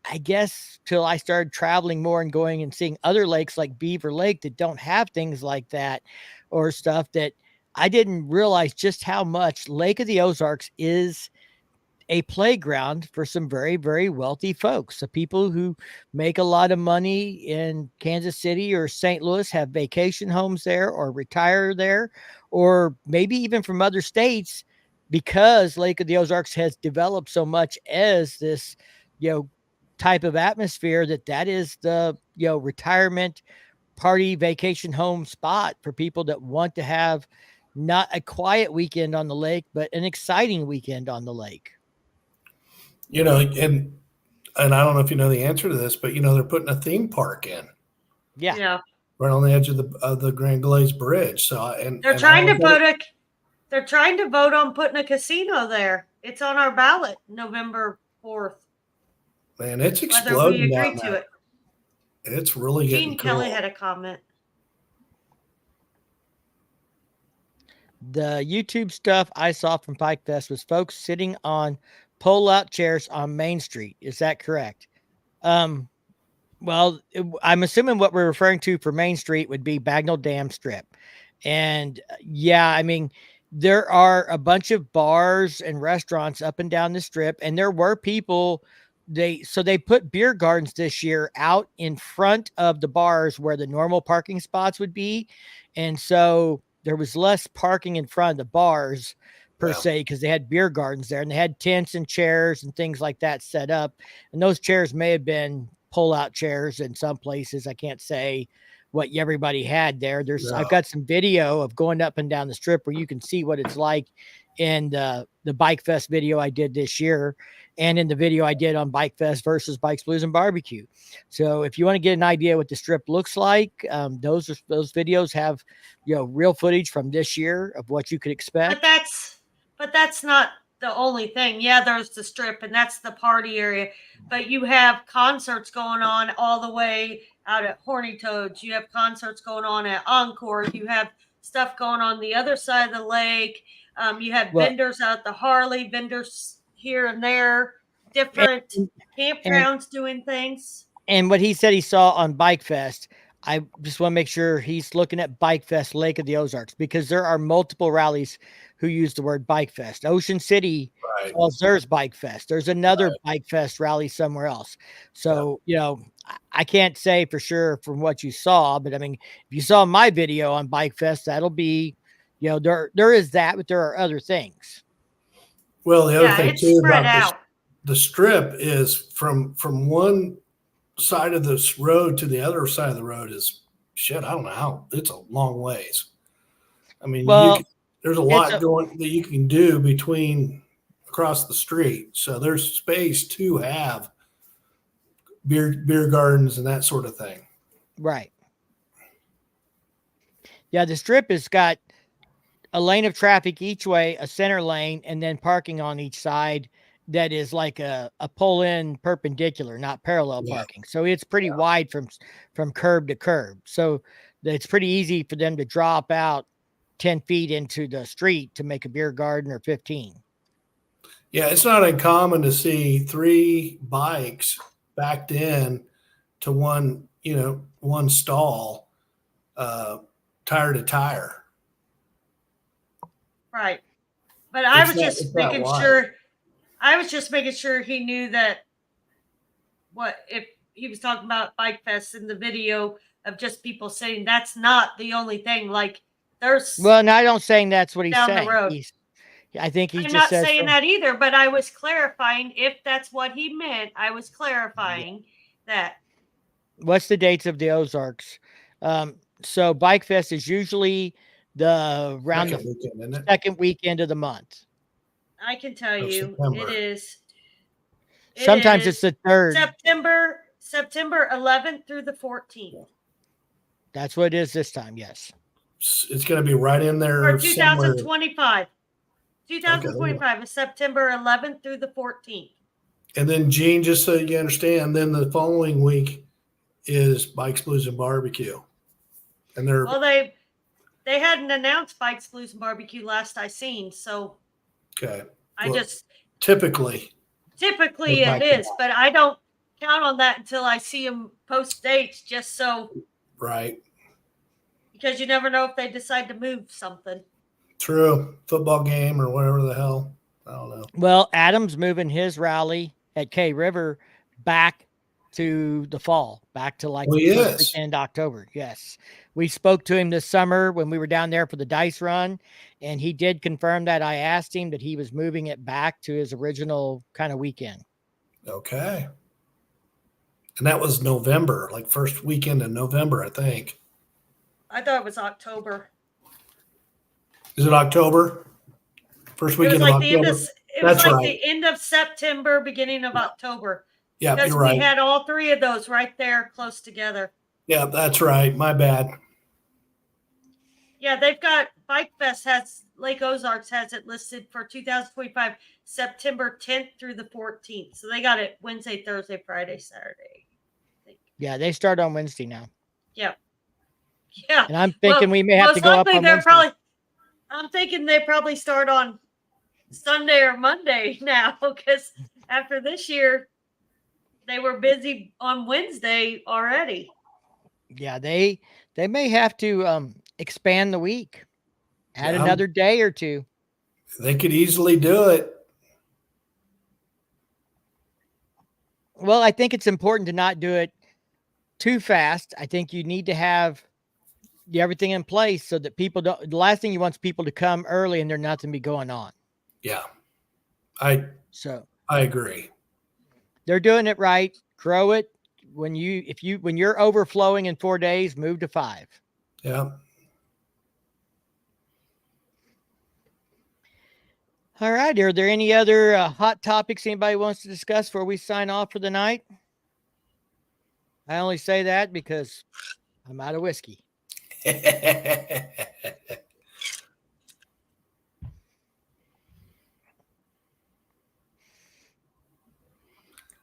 I guess till I started traveling more and going and seeing other lakes like Beaver Lake that don't have things like that or stuff, that I didn't realize just how much Lake of the Ozarks is a playground for some very, very wealthy folks. The people who make a lot of money in Kansas City or St. Louis have vacation homes there or retire there, or maybe even from other states, because Lake of the Ozarks has developed so much as this, type of atmosphere that is the, retirement party vacation home spot for people that want to have not a quiet weekend on the lake, but an exciting weekend on the lake. And I don't know if you know the answer to this, but they're putting a theme park in Yeah. right on the edge of the Grand Glaze Bridge. So They're trying to vote on putting a casino there. It's on our ballot November 4th. Man, it's Whether exploding we down agree to there. it. It's really Gene getting Kelly cool. had a comment. The YouTube stuff I saw from Pike Fest was folks sitting on pull-out chairs on Main Street. Is that correct? Well, I'm assuming what we're referring to for Main Street would be Bagnell Dam Strip. And yeah, I mean, there are a bunch of bars and restaurants up and down the strip, and there were people. They put beer gardens this year out in front of the bars where the normal parking spots would be. And so there was less parking in front of the bars per se, because they had beer gardens there and they had tents and chairs and things like that set up. And those chairs may have been pull-out chairs in some places. I can't say what everybody had there. I've got some video of going up and down the strip where you can see what it's like in the Bike Fest video I did this year, and in the video I did on Bike Fest versus Bikes, Blues, and Barbecue. So if you want to get an idea what the strip looks like, those videos have real footage from this year of what you could expect. But that's not the only thing. Yeah, there's the strip, and that's the party area. But you have concerts going on all the way out at Horny Toads. You have concerts going on at Encore. You have stuff going on the other side of the lake. You have vendors out at the Harley, vendors here and there, different campgrounds doing things. And what he said he saw on Bike Fest, I just want to make sure he's looking at Bike Fest Lake of the Ozarks, because there are multiple rallies who use the word Bike Fest. Ocean City calls theirs Bike Fest. There's another Bike Fest rally somewhere else. So, I can't say for sure from what you saw, but I mean, if you saw my video on Bike Fest, that'll be, there is that, but there are other things. Well, the other thing too about the strip is from one side of this road to the other side of the road is shit. I don't know how. It's a long ways. I mean, there's a lot going that you can do across the street. So there's space to have beer gardens and that sort of thing. Right. Yeah, the strip has got a lane of traffic each way, a center lane, and then parking on each side that is like a pull-in perpendicular, not parallel parking. So it's pretty wide from curb to curb. So it's pretty easy for them to drop out 10 feet into the street to make a beer garden, or 15. Yeah, it's not uncommon to see 3 bikes backed in to one stall, tire to tire. Right. But I was just making sure he knew that if he was talking about Bike Fest in the video of just people saying that's not the only thing. Like there's and I don't saying that's what he's down saying. The road. I think he I'm just not says saying that either, but I was clarifying if that's what he meant. I was clarifying that. What's the dates of the Ozarks? So Bike Fest is usually the second weekend of the month. I can tell you September. it is. Sometimes it's the 3rd. September 11th through the 14th. That's what it is this time. Yes. It's going to be right in there For somewhere. 2025. 2025 is September 11th through the 14th. And then, Gene, just so you understand, then the following week is Bikes, Blues, and Barbecue. And they're Well, they hadn't announced Bikes, Blues, and Barbecue last I seen, so okay. I Well, just typically it is, but I don't count on that until I see them post dates, just so right. Because you never know if they decide to move something. True. Football game or whatever the hell. I don't know. Well, Adam's moving his rally at K River back to the fall, back to like the first weekend October. Yes. We spoke to him this summer when we were down there for the dice run, and he did confirm that. I asked him that he was moving it back to his original kind of weekend. Okay. And that was November, like first weekend in November, I think. I thought it was October. Is it October? First weekend of October? It was like the end of September, beginning of October. Yeah, because you're right. We had all three of those right there close together. Yeah, that's right. My bad. Yeah, they've got Bike Fest Lake Ozarks has it listed for 2025, September 10th through the 14th. So they got it Wednesday, Thursday, Friday, Saturday. Yeah, they start on Wednesday now. Yeah. Yeah. And I'm thinking we may have to go up on Wednesday. I'm thinking they probably start on Sunday or Monday now, because after this year, they were busy on Wednesday already. Yeah, they may have to expand the week, add another day or two. They could easily do it. Well, I think it's important to not do it too fast. I think you need to have everything in place so that people don't. The last thing you want is people to come early and there's nothing be going on. Yeah, I agree. They're doing it right. Grow it. When you're overflowing in 4 days, move to 5. Yeah. All right. Are there any other hot topics anybody wants to discuss before we sign off for the night? I only say that because I'm out of whiskey.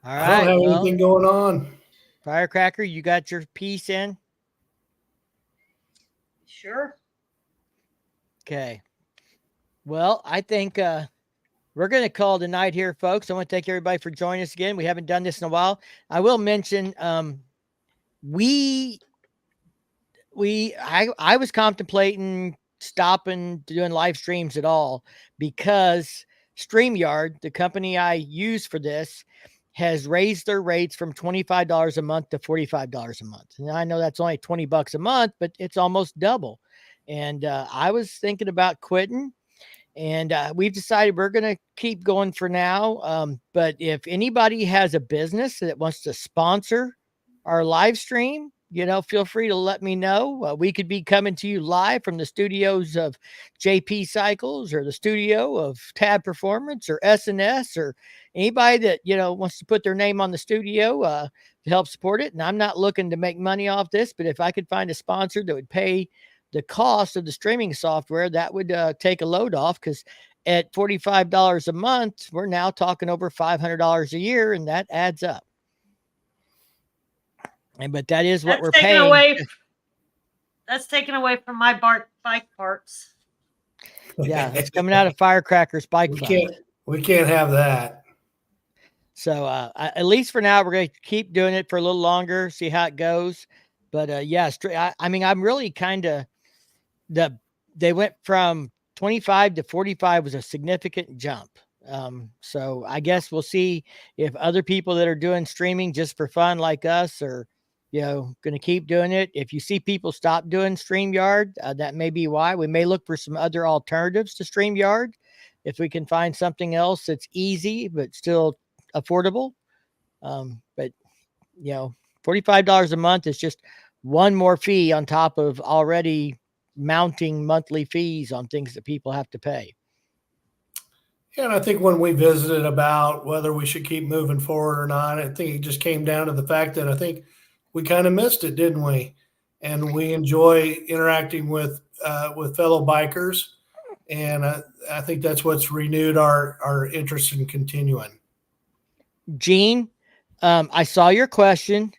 All right. I don't have anything going on. Firecracker, you got your piece in? Sure. Okay. Well, I think we're going to call the night here, folks. I want to thank everybody for joining us again. We haven't done this in a while. I will mention I was contemplating stopping doing live streams at all because StreamYard, the company I use for this, has raised their rates from $25 a month to $45 a month. And I know that's only $20 a month, but it's almost double. And I was thinking about quitting, and we've decided we're going to keep going for now. But if anybody has a business that wants to sponsor our live stream, feel free to let me know. We could be coming to you live from the studios of JP Cycles or the studio of Tab Performance or SNS or anybody that, wants to put their name on the studio to help support it. And I'm not looking to make money off this, but if I could find a sponsor that would pay the cost of the streaming software, that would take a load off, because at $45 a month, we're now talking over $500 a year, and that adds up. But that is what we're paying. That's taken away from my bike parts. Yeah, it's coming out of Firecracker's bike fund. We can't have that. So at least for now, we're going to keep doing it for a little longer, see how it goes. But I'm really kind of they went from 25 to 45 was a significant jump. So I guess we'll see if other people that are doing streaming just for fun like us are, going to keep doing it. If you see people stop doing StreamYard, that may be why. We may look for some other alternatives to StreamYard if we can find something else that's easy but still affordable. But $45 a month is just one more fee on top of already mounting monthly fees on things that people have to pay. Yeah, and I think when we visited about whether we should keep moving forward or not, I think it just came down to the fact that I think we kind of missed it, didn't we? And we enjoy interacting with with fellow bikers, and I think that's what's renewed our interest in continuing. Gene, I saw your question,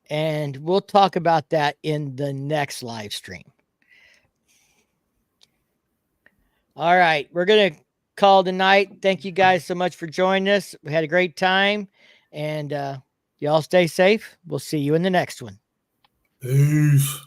and we'll talk about that in the next live stream. All right, we're going to call tonight. Thank you guys so much for joining us. We had a great time, and y'all stay safe. We'll see you in the next one. Peace.